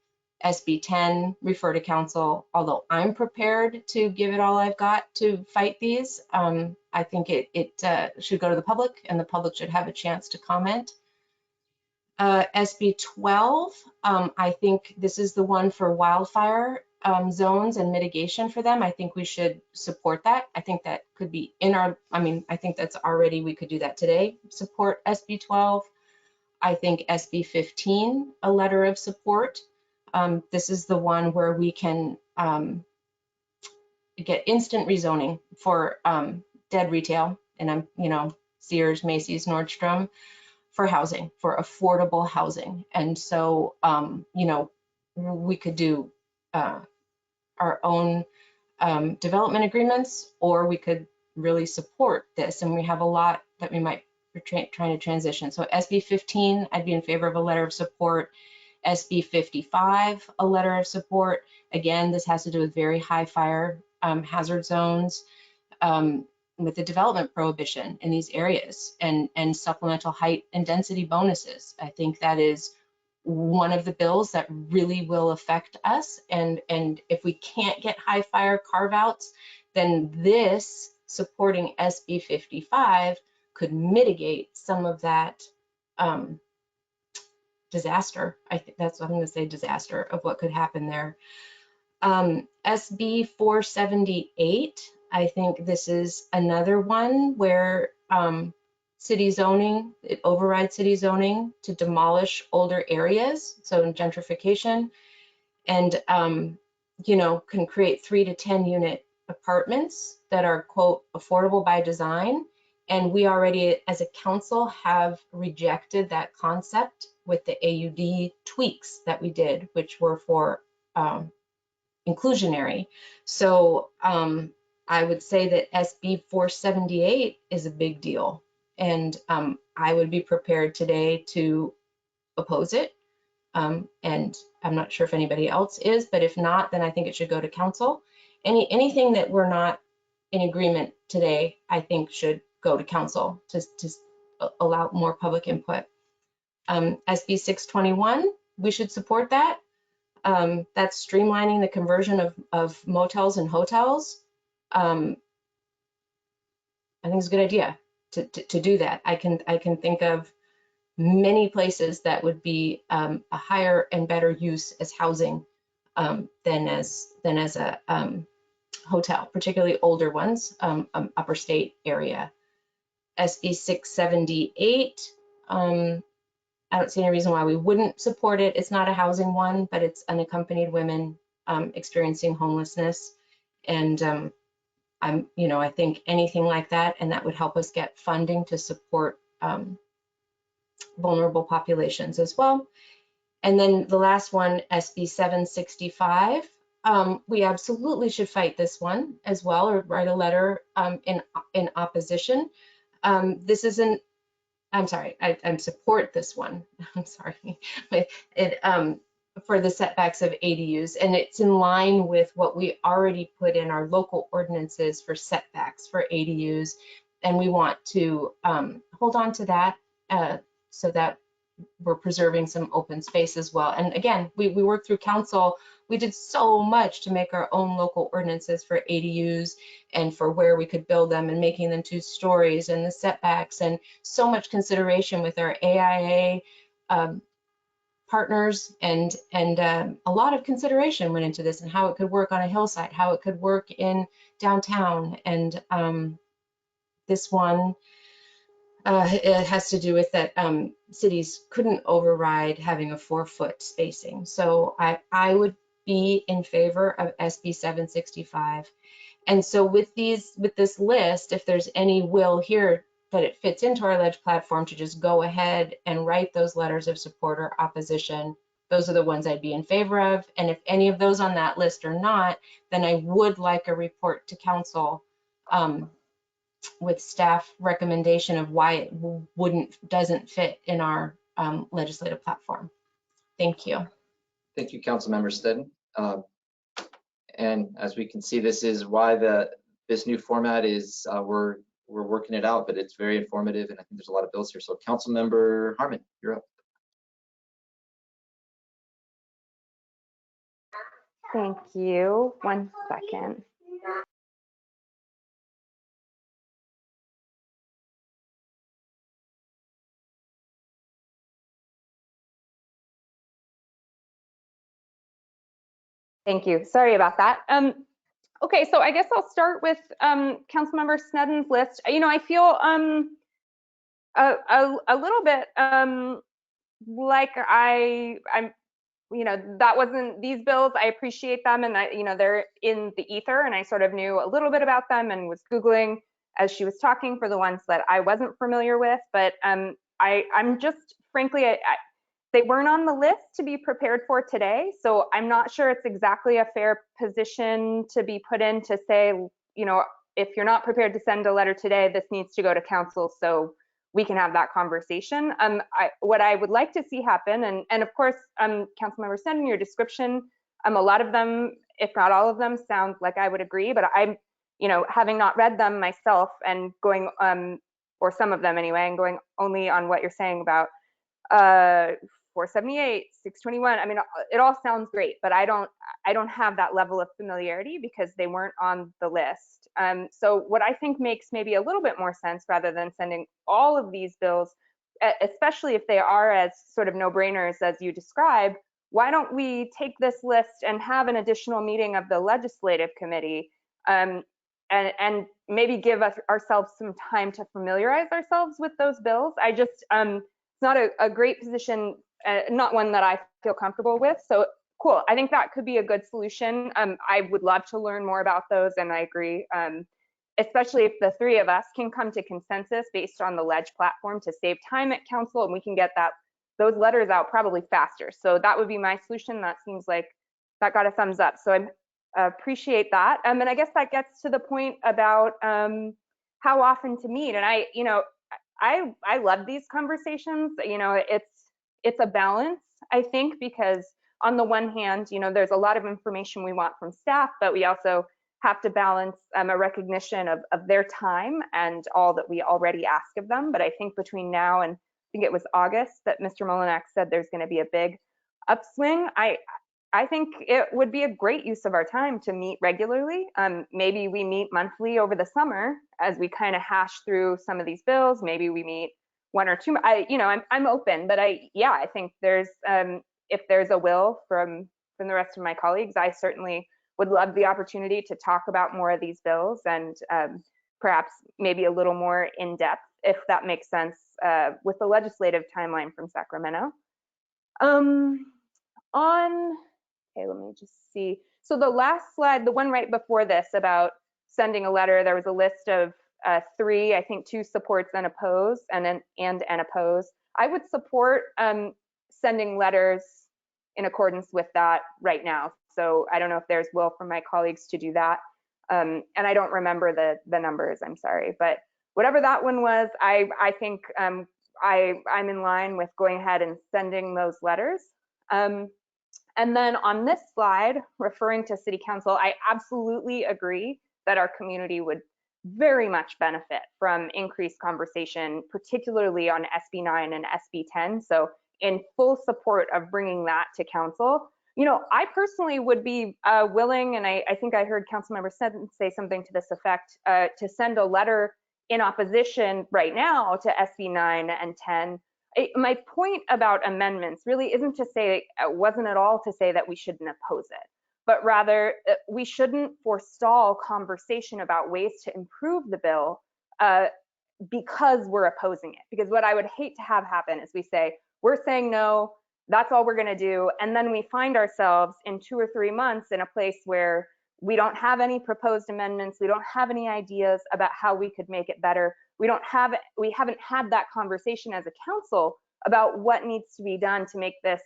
SB 10, refer to council, although I'm prepared to give it all I've got to fight these. I think it should go to the public, and the public should have a chance to comment. SB 12, I think this is the one for wildfire zones and mitigation for them. I think we should support that. I think that could be in our, I think that's already, we could do that today, support SB 12. I think SB 15, a letter of support. This is the one where we can get instant rezoning for dead retail, and Sears, Macy's, Nordstrom, for housing, for affordable housing. And so, we could do our own development agreements, or we could really support this. And we have a lot that we might be trying to transition. So SB 15, I'd be in favor of a letter of support. SB 55, a letter of support. Again, this has to do with very high fire hazard zones, with the development prohibition in these areas, and supplemental height and density bonuses. I think that is one of the bills that really will affect us. And if we can't get high fire carve outs, then this supporting SB 55 could mitigate some of that disaster. I think that's what I'm going to say, disaster of what could happen there. SB 478, I think this is another one where city zoning, it overrides city zoning to demolish older areas, so in gentrification, and can create 3 to 10 unit apartments that are, quote, affordable by design. And we already, as a council, have rejected that concept with the AUD tweaks that we did, which were for inclusionary. So I would say that SB 478 is a big deal, and I would be prepared today to oppose it. And I'm not sure if anybody else is, but if not, then I think it should go to council. Anything that we're not in agreement today, I think should go to council to allow more public input. SB 621, we should support that. That's streamlining the conversion of motels and hotels. think it's a good idea to do that. I can think of many places that would be a higher and better use as housing than as a hotel, particularly older ones, upper state area. SB 678, I don't see any reason why we wouldn't support it. It's not a housing one, but it's unaccompanied women experiencing homelessness. And I think anything like that, and that would help us get funding to support vulnerable populations as well. And then the last one, SB 765, we absolutely should fight this one as well, or write a letter in opposition. This isn't, I'm sorry, I support this one. I'm sorry, for the setbacks of ADUs, and it's in line with what we already put in our local ordinances for setbacks for ADUs, and we want to hold on to that so that we're preserving some open space as well. And again, we worked through council. We did so much to make our own local ordinances for ADUs and for where we could build them and making them 2 stories and the setbacks, and so much consideration with our AIA partners, and a lot of consideration went into this and how it could work on a hillside, how it could work in downtown. And this one, it has to do with that cities couldn't override having a 4-foot spacing. So I would be in favor of SB 765. And so with this list, if there's any will here that it fits into our ledge platform to just go ahead and write those letters of support or opposition, those are the ones I'd be in favor of. And if any of those on that list are not, then I would like a report to council with staff recommendation of why it doesn't fit in our legislative platform. Thank you. Thank you, Councilmember Steddon. And as we can see, this is why this new format is we're working it out, but it's very informative, and I think there's a lot of bills here. So Councilmember Harmon, you're up. Thank you. 1 second. Thank you. Sorry about that. Okay, so I guess I'll start with Councilmember Sneddon's list. I feel a little bit like I'm that wasn't these bills. I appreciate them, and they're in the ether, and I sort of knew a little bit about them and was Googling as she was talking for the ones that I wasn't familiar with. But I'm just frankly, they weren't on the list to be prepared for today, so I'm not sure it's exactly a fair position to be put in to say, if you're not prepared to send a letter today, this needs to go to council so we can have that conversation. What I would like to see happen, and of course, Councilmember Sneddon, your description, a lot of them, if not all of them, sound like I would agree, but I'm, having not read them myself and going, or some of them anyway, and going only on what you're saying about 478, 621. I mean, it all sounds great, but I don't have that level of familiarity because they weren't on the list. So what I think makes maybe a little bit more sense, rather than sending all of these bills, especially if they are as sort of no-brainers as you describe, why don't we take this list and have an additional meeting of the legislative committee, and maybe give ourselves some time to familiarize ourselves with those bills. It's not a great position, not one that I feel comfortable with. So cool, I think that could be a good solution. I would love to learn more about those, and I agree, especially if the 3 of us can come to consensus based on the ledge platform to save time at council, and we can get those letters out probably faster. So that would be my solution. That seems like that got a thumbs up. So I appreciate that. And I guess that gets to the point about how often to meet. And I love these conversations. It's a balance, I think, because on the one hand, there's a lot of information we want from staff, but we also have to balance a recognition of their time and all that we already ask of them. But I think between now and I think it was August that Mr. Molinak said there's going to be a big upswing. I think it would be a great use of our time to meet regularly. Maybe we meet monthly over the summer as we kind of hash through some of these bills. Maybe we meet one or two. I'm open, but I think there's if there's a will from the rest of my colleagues, I certainly would love the opportunity to talk about more of these bills and perhaps maybe a little more in depth, if that makes sense, with the legislative timeline from Sacramento. Okay, let me just see. So the last slide, the one right before this about sending a letter, there was a list of 3, I think 2 supports and oppose, and an oppose. I would support sending letters in accordance with that right now. So I don't know if there's will from my colleagues to do that. And I don't remember the numbers, I'm sorry. But whatever that one was, I think I'm in line with going ahead and sending those letters. And then on this slide, referring to City Council, I absolutely agree that our community would very much benefit from increased conversation, particularly on SB 9 and SB 10. So in full support of bringing that to council. I personally would be willing, and I think I heard Councilmember Sneddon say something to this effect, to send a letter in opposition right now to SB 9 and 10. My point about amendments really isn't to say, wasn't at all to say that we shouldn't oppose it, but rather we shouldn't forestall conversation about ways to improve the bill because we're opposing it. Because what I would hate to have happen is we say, we're saying no, that's all we're gonna do. And then we find ourselves in 2 or 3 months in a place where we don't have any proposed amendments. We don't have any ideas about how we could make it better. We haven't had that conversation as a council about what needs to be done to make this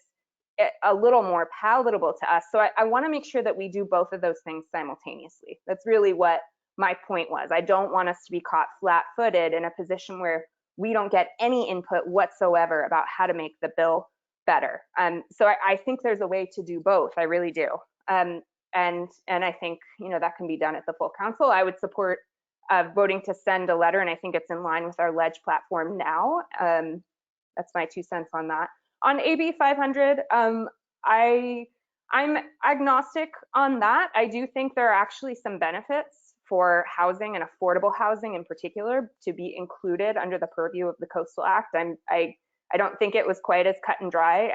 a little more palatable to us. So I want to make sure that we do both of those things simultaneously. That's really what my point was. I don't want us to be caught flat-footed in a position where we don't get any input whatsoever about how to make the bill better. So I think there's a way to do both. I really do. And I think that can be done at the full council. I would support voting to send a letter, and I think it's in line with our ledge platform now. That's my 2 cents on that. On AB 500, I'm agnostic on that. I do think there are actually some benefits for housing and affordable housing in particular to be included under the purview of the Coastal Act. I don't think it was quite as cut and dry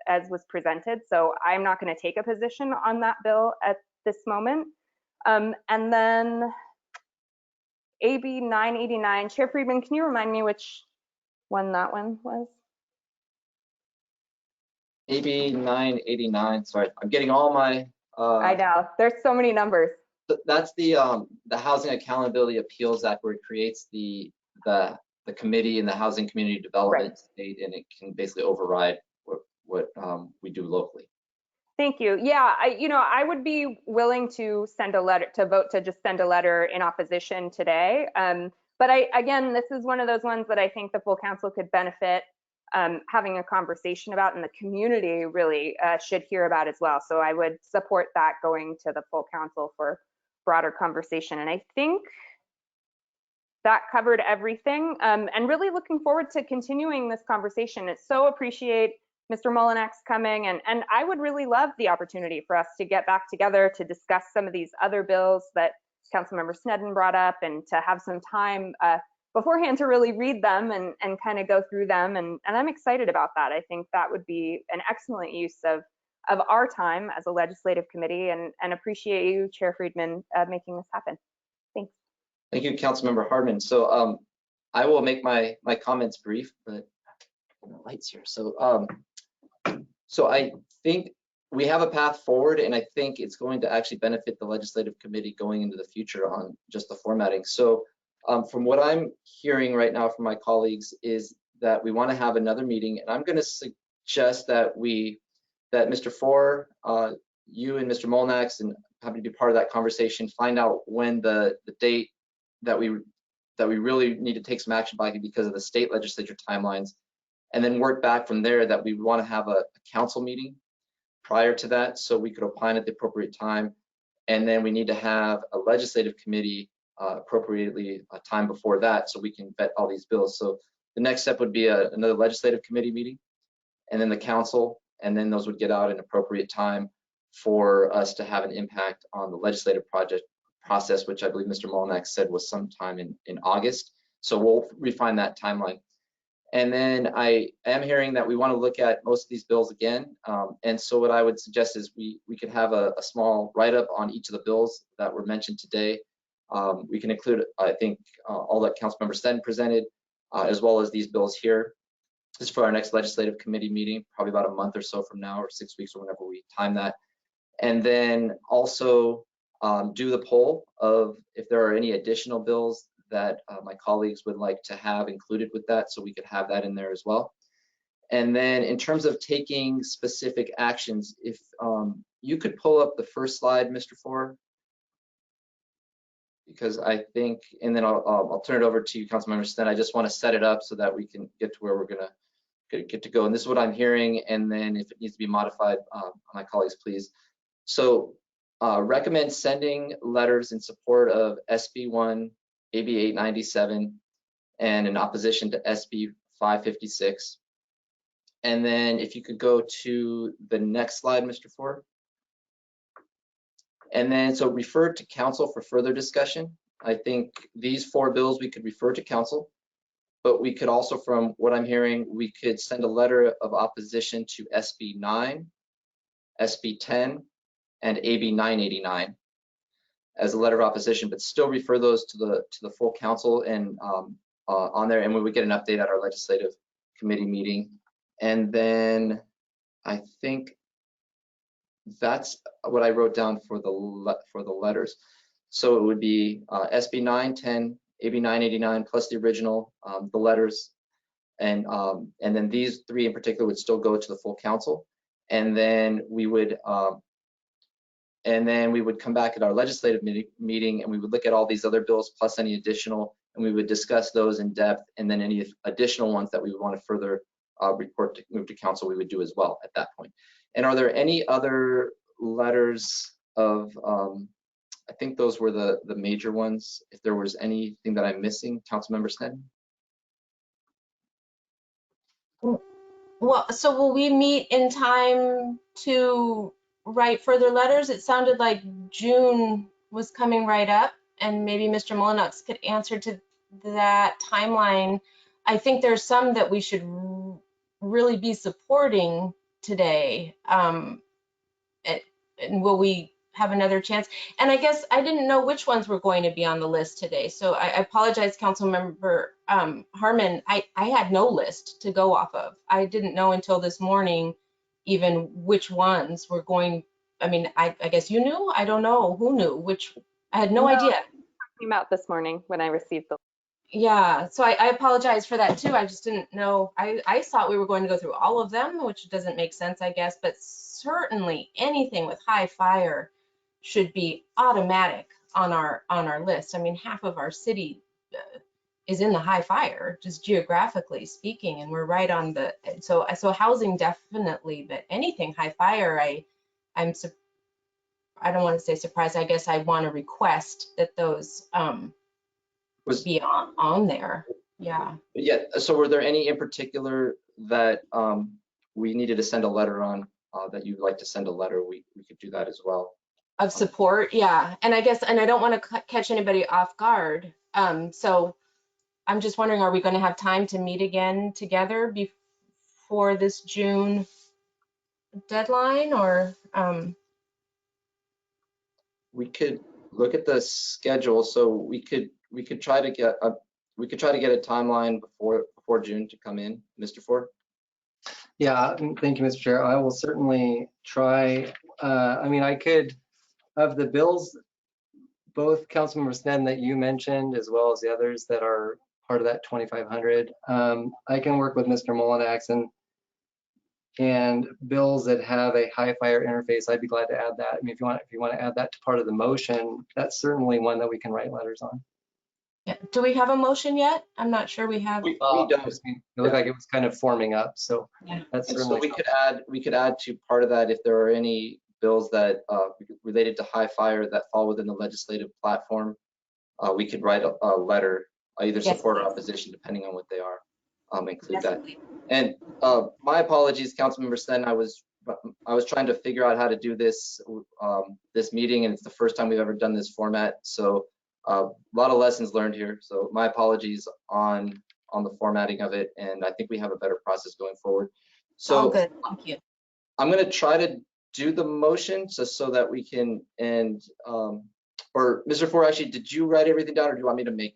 as was presented, so I'm not going to take a position on that bill at this moment. And then AB 989, Chair Friedman, can you remind me which one that one was? AB 989. Sorry, I'm getting all my. I know there's so many numbers. That's the Housing Accountability Appeals Act, where it creates the committee in the Housing Community Development State, and it can basically override what we do locally. Thank you. Yeah, I would be willing to send a letter, to vote to just send a letter in opposition today. But again, this is one of those ones that I think the full council could benefit having a conversation about, and the community really should hear about as well. So I would support that going to the full council for broader conversation. And I think that covered everything. And really looking forward to continuing this conversation. I so appreciate Mr. Molyneux coming, and I would really love the opportunity for us to get back together to discuss some of these other bills that Councilmember Sneddon brought up, and to have some time beforehand to really read them and kind of go through them. And I'm excited about that. I think that would be an excellent use of our time as a legislative committee, and appreciate you, Chair Friedman, making this happen. Thanks. Thank you, Councilmember Hardman. So I will make my comments brief, but the lights here. So I think we have a path forward, and I think it's going to actually benefit the legislative committee going into the future on just the formatting. So from what I'm hearing right now from my colleagues is that we want to have another meeting, and I'm going to suggest that Mr. Four, you and Mr. Molyneux, and happy to be part of that conversation, find out when the date that we really need to take some action by because of the state legislature timelines, and then work back from there that we want to have a council meeting prior to that so we could opine at the appropriate time. And then we need to have a legislative committee appropriately a time before that so we can vet all these bills. So the next step would be another legislative committee meeting, and then the council, and then those would get out in appropriate time for us to have an impact on the legislative process, which I believe Mr. Molinax said was sometime in August. So we'll refine that timeline. And then I am hearing that we want to look at most of these bills again. And so what I would suggest is we could have a small write-up on each of the bills that were mentioned today. We can include, I think, all that Councilmember Sten presented, as well as these bills here. This is for our next legislative committee meeting, probably about a month or so from now, or 6 weeks, or whenever we time that. And then also do the poll of if there are any additional bills that my colleagues would like to have included with that, so we could have that in there as well. And then in terms of taking specific actions, if you could pull up the first slide, Mr. Ford, because I think, and then I'll turn it over to you, Councilmember Sten. I just want to set it up so that we can get to where we're gonna get to go. And this is what I'm hearing, and then if it needs to be modified, my colleagues, please. So recommend sending letters in support of SB1, AB 897, and in opposition to SB 556. And then if you could go to the next slide, Mr. Ford. And then so refer to council for further discussion. I think these 4 bills we could refer to council, but we could also, from what I'm hearing, we could send a letter of opposition to SB 9, SB 10, and AB 989 as a letter of opposition, but still refer those to the full council and on there, and we would get an update at our legislative committee meeting. And then I think that's what I wrote down for the letters. So it would be SB 910, AB 989 plus the original, the letters, and then these 3 in particular would still go to the full council, and then we would come back at our legislative meeting, and we would look at all these other bills plus any additional, and we would discuss those in depth, and then any additional ones that we would want to further move to council, we would do as well at that point. And are there any other letters of, I think those were the major ones. If there was anything that I'm missing, Councilmember Sten? Well, so will we meet in time to write further letters? It sounded like June was coming right up, and maybe Mr. Molinax could answer to that timeline. I think there's some that we should really be supporting today. And will we have another chance? And I guess I didn't know which ones were going to be on the list today. So I apologize, Councilmember Harmon. I had no list to go off of. I didn't know until this morning even which ones were going. I mean, I guess you knew. I don't know who knew which. I had no idea. Came out this morning when I received the. Yeah, so I apologize for that too. I just didn't know. I thought we were going to go through all of them, which doesn't make sense, I guess, but certainly anything with high fire should be automatic on our list. I mean, half of our city is in the high fire, just geographically speaking, and we're right on the, so housing definitely, but anything high fire, I don't want to say surprised, I guess I want to request that those be on there. Yeah. Yeah. So were there any in particular that we needed to send a letter on that you'd like to send a letter? We could do that as well. Of support, yeah. And I guess, and I don't want to catch anybody off guard. So I'm just wondering, are we going to have time to meet again together before this June deadline, or? We could look at the schedule. So we could try to get a timeline before June to come in, Mr. Ford. Yeah, thank you, Mr. Chair. I will certainly try. I mean, I could, of the bills, both Councilmember Sten that you mentioned, as well as the others that are part of that 2,500, I can work with Mr. Molinax, and bills that have a high fire interface, I'd be glad to add that. I mean, if you want to add that to part of the motion, that's certainly one that we can write letters on. Yeah. Do we have a motion yet? I'm not sure we have. We don't. It looked like it was kind of forming up, so yeah. that's and certainly. So we could add to part of that if there are any bills that related to high fire that fall within the legislative platform. We could write a letter, either support or opposition, depending on what they are. Include that. And my apologies, Councilmember Sten. I was I was trying to figure out how to do this this meeting, and it's the first time we've ever done this format. So a lot of lessons learned here. So my apologies on the formatting of it, and I think we have a better process going forward. So all good. Thank you. I'm going to try to do the motion just so that we can end. Or Mr. Ford, actually, did you write everything down, or do you want me to make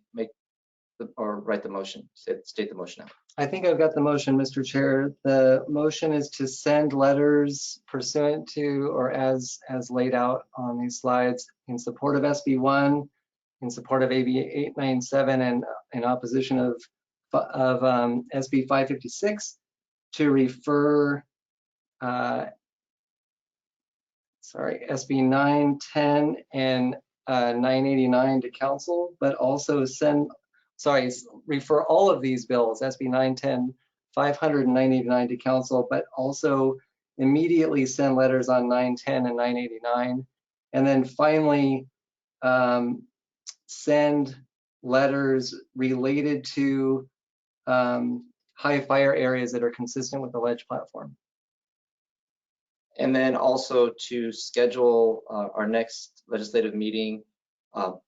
or write the motion? State the motion out. I think I've got the motion, Mr. Chair. The motion is to send letters pursuant to or as laid out on these slides in support of SB 1, in support of AB 897, and in opposition of SB 556, to refer SB 910 and 989 to council, but also refer all of these bills, SB 910, 500, and 989 to council, but also immediately send letters on 910 and 989. And then finally, send letters related to high fire areas that are consistent with the ledge platform. And then also to schedule our next legislative meeting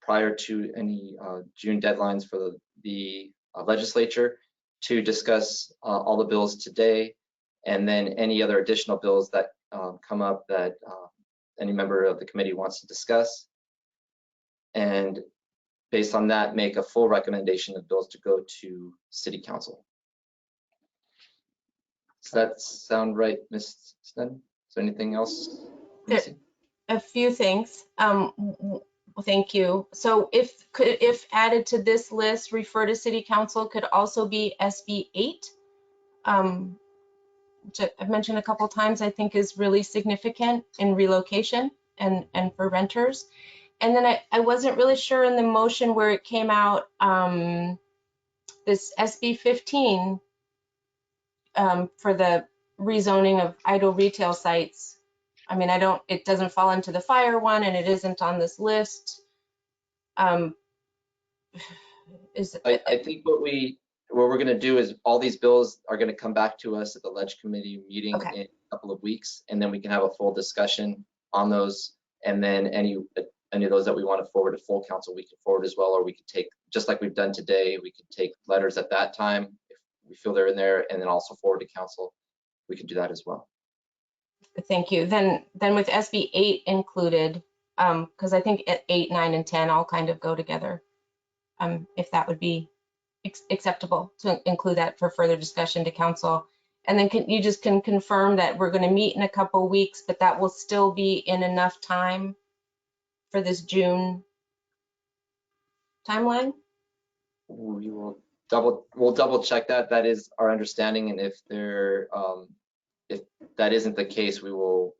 prior to any June deadlines for the legislature to discuss all the bills today, and then any other additional bills that come up that any member of the committee wants to discuss. And based on that, make a full recommendation of bills to go to City Council. Does that sound right, Ms. Sneddon? Is there anything else missing? A few things. Thank you. So if added to this list, refer to City Council could also be SB 8, which I've mentioned a couple times, I think is really significant in relocation and for renters. And then I wasn't really sure in the motion where it came out, this SB 15 for the rezoning of idle retail sites. I mean, it doesn't fall into the fire one, and it isn't on this list. I think what we're going to do is all these bills are going to come back to us at the Ledge Committee meeting in a couple of weeks, and then we can have a full discussion on those. And then any of those that we want to forward to full council, we can forward as well, or we could take, just like we've done today, we could take letters at that time if we feel they're in there, and then also forward to council. We can do that as well. Thank you. Then with SB 8 included, because I think 8, 9, and 10 all kind of go together. If that would be acceptable to include that for further discussion to council. And then you just can confirm that we're going to meet in a couple weeks, but that will still be in enough time for this June timeline? We'll double check that. That is our understanding, and if that isn't the case, we'll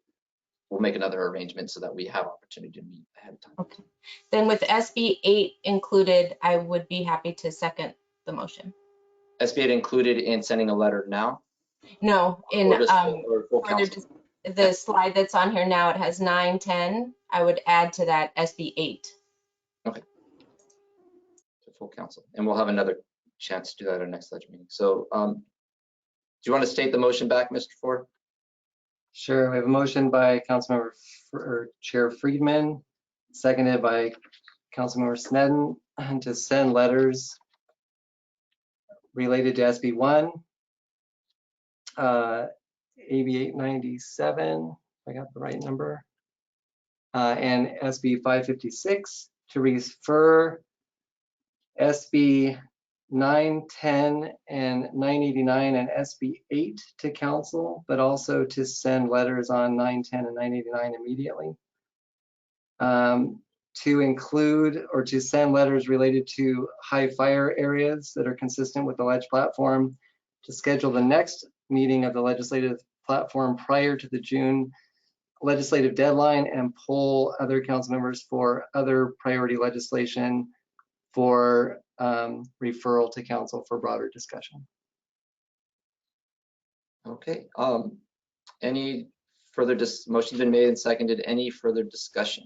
make another arrangement so that we have opportunity to meet ahead of time. Okay. Then with SB 8 included, I would be happy to second the motion. SB 8 included in sending a letter now? No, in the Yeah. slide that's on here now, it has 9, 10. I would add to that SB 8. Okay. To full council, and we'll have another chance to do that at our next ledge meeting. So, do you want to state the motion back, Mr. Ford? Sure. We have a motion by Councilmember Chair Friedman, seconded by Councilmember Sneddon, to send letters related to SB 1, AB 897, if I got the right number, and SB 556 to refer SB 910 and 989 and SB 8 to council, but also to send letters on 910 and 989 immediately. To include or to send letters related to high fire areas that are consistent with the ledge platform, to schedule the next meeting of the legislative platform prior to the June legislative deadline, and poll other council members for other priority legislation for referral to council for broader discussion. Okay. Any further motion's been made and seconded. Any further discussion?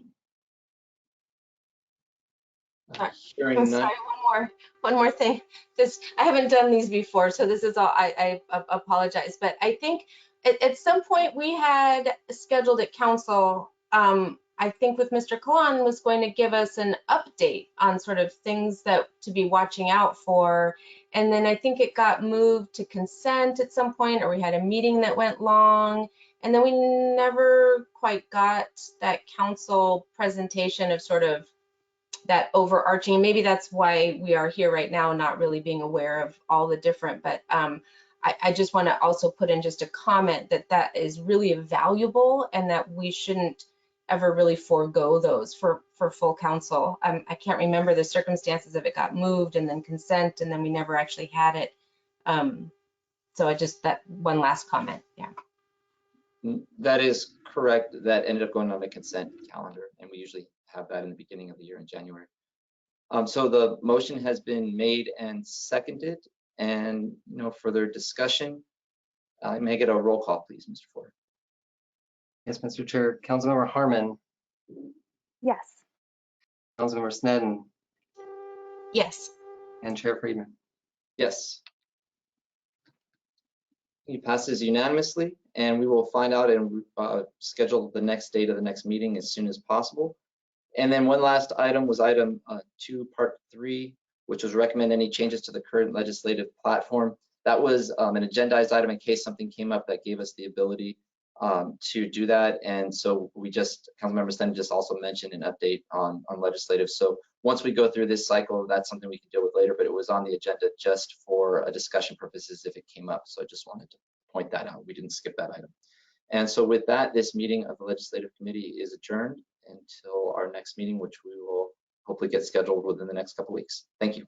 Hearing none. Sorry, one more thing. I haven't done these before, so this is all. I apologize, but I think at some point we had scheduled at council, I think with Mr. Kalan was going to give us an update on sort of things that to be watching out for. And then I think it got moved to consent at some point, or we had a meeting that went long. And then we never quite got that council presentation of sort of that overarching, maybe that's why we are here right now, not really being aware of all the different, but I just want to also put in just a comment that that is really valuable and that we shouldn't ever really forego those for full council. I can't remember the circumstances if it got moved and then consent and then we never actually had it. So I just, that one last comment, yeah. That is correct. That ended up going on the consent calendar, and we usually have that in the beginning of the year in January. So the motion has been made and seconded, and no further discussion. I may get a roll call, please, Mr. Ford. Yes, Mr. Chair. Councilmember Harmon, Yes. Councilmember Snedden, Yes. and Chair Friedman. Yes. It passes unanimously, and we will find out and schedule the next date of the next meeting as soon as possible. And then one last item was item 2, part 3, which was recommend any changes to the current legislative platform. That was an agendized item in case something came up that gave us the ability to do that. And so we just, Councilmember Sten just also mentioned an update on legislative. So once we go through this cycle, that's something we can deal with later, but it was on the agenda just for a discussion purposes if it came up. So I just wanted to point that out. We didn't skip that item. And so with that, this meeting of the Legislative Committee is adjourned until our next meeting, which we will hopefully get scheduled within the next couple of weeks. Thank you.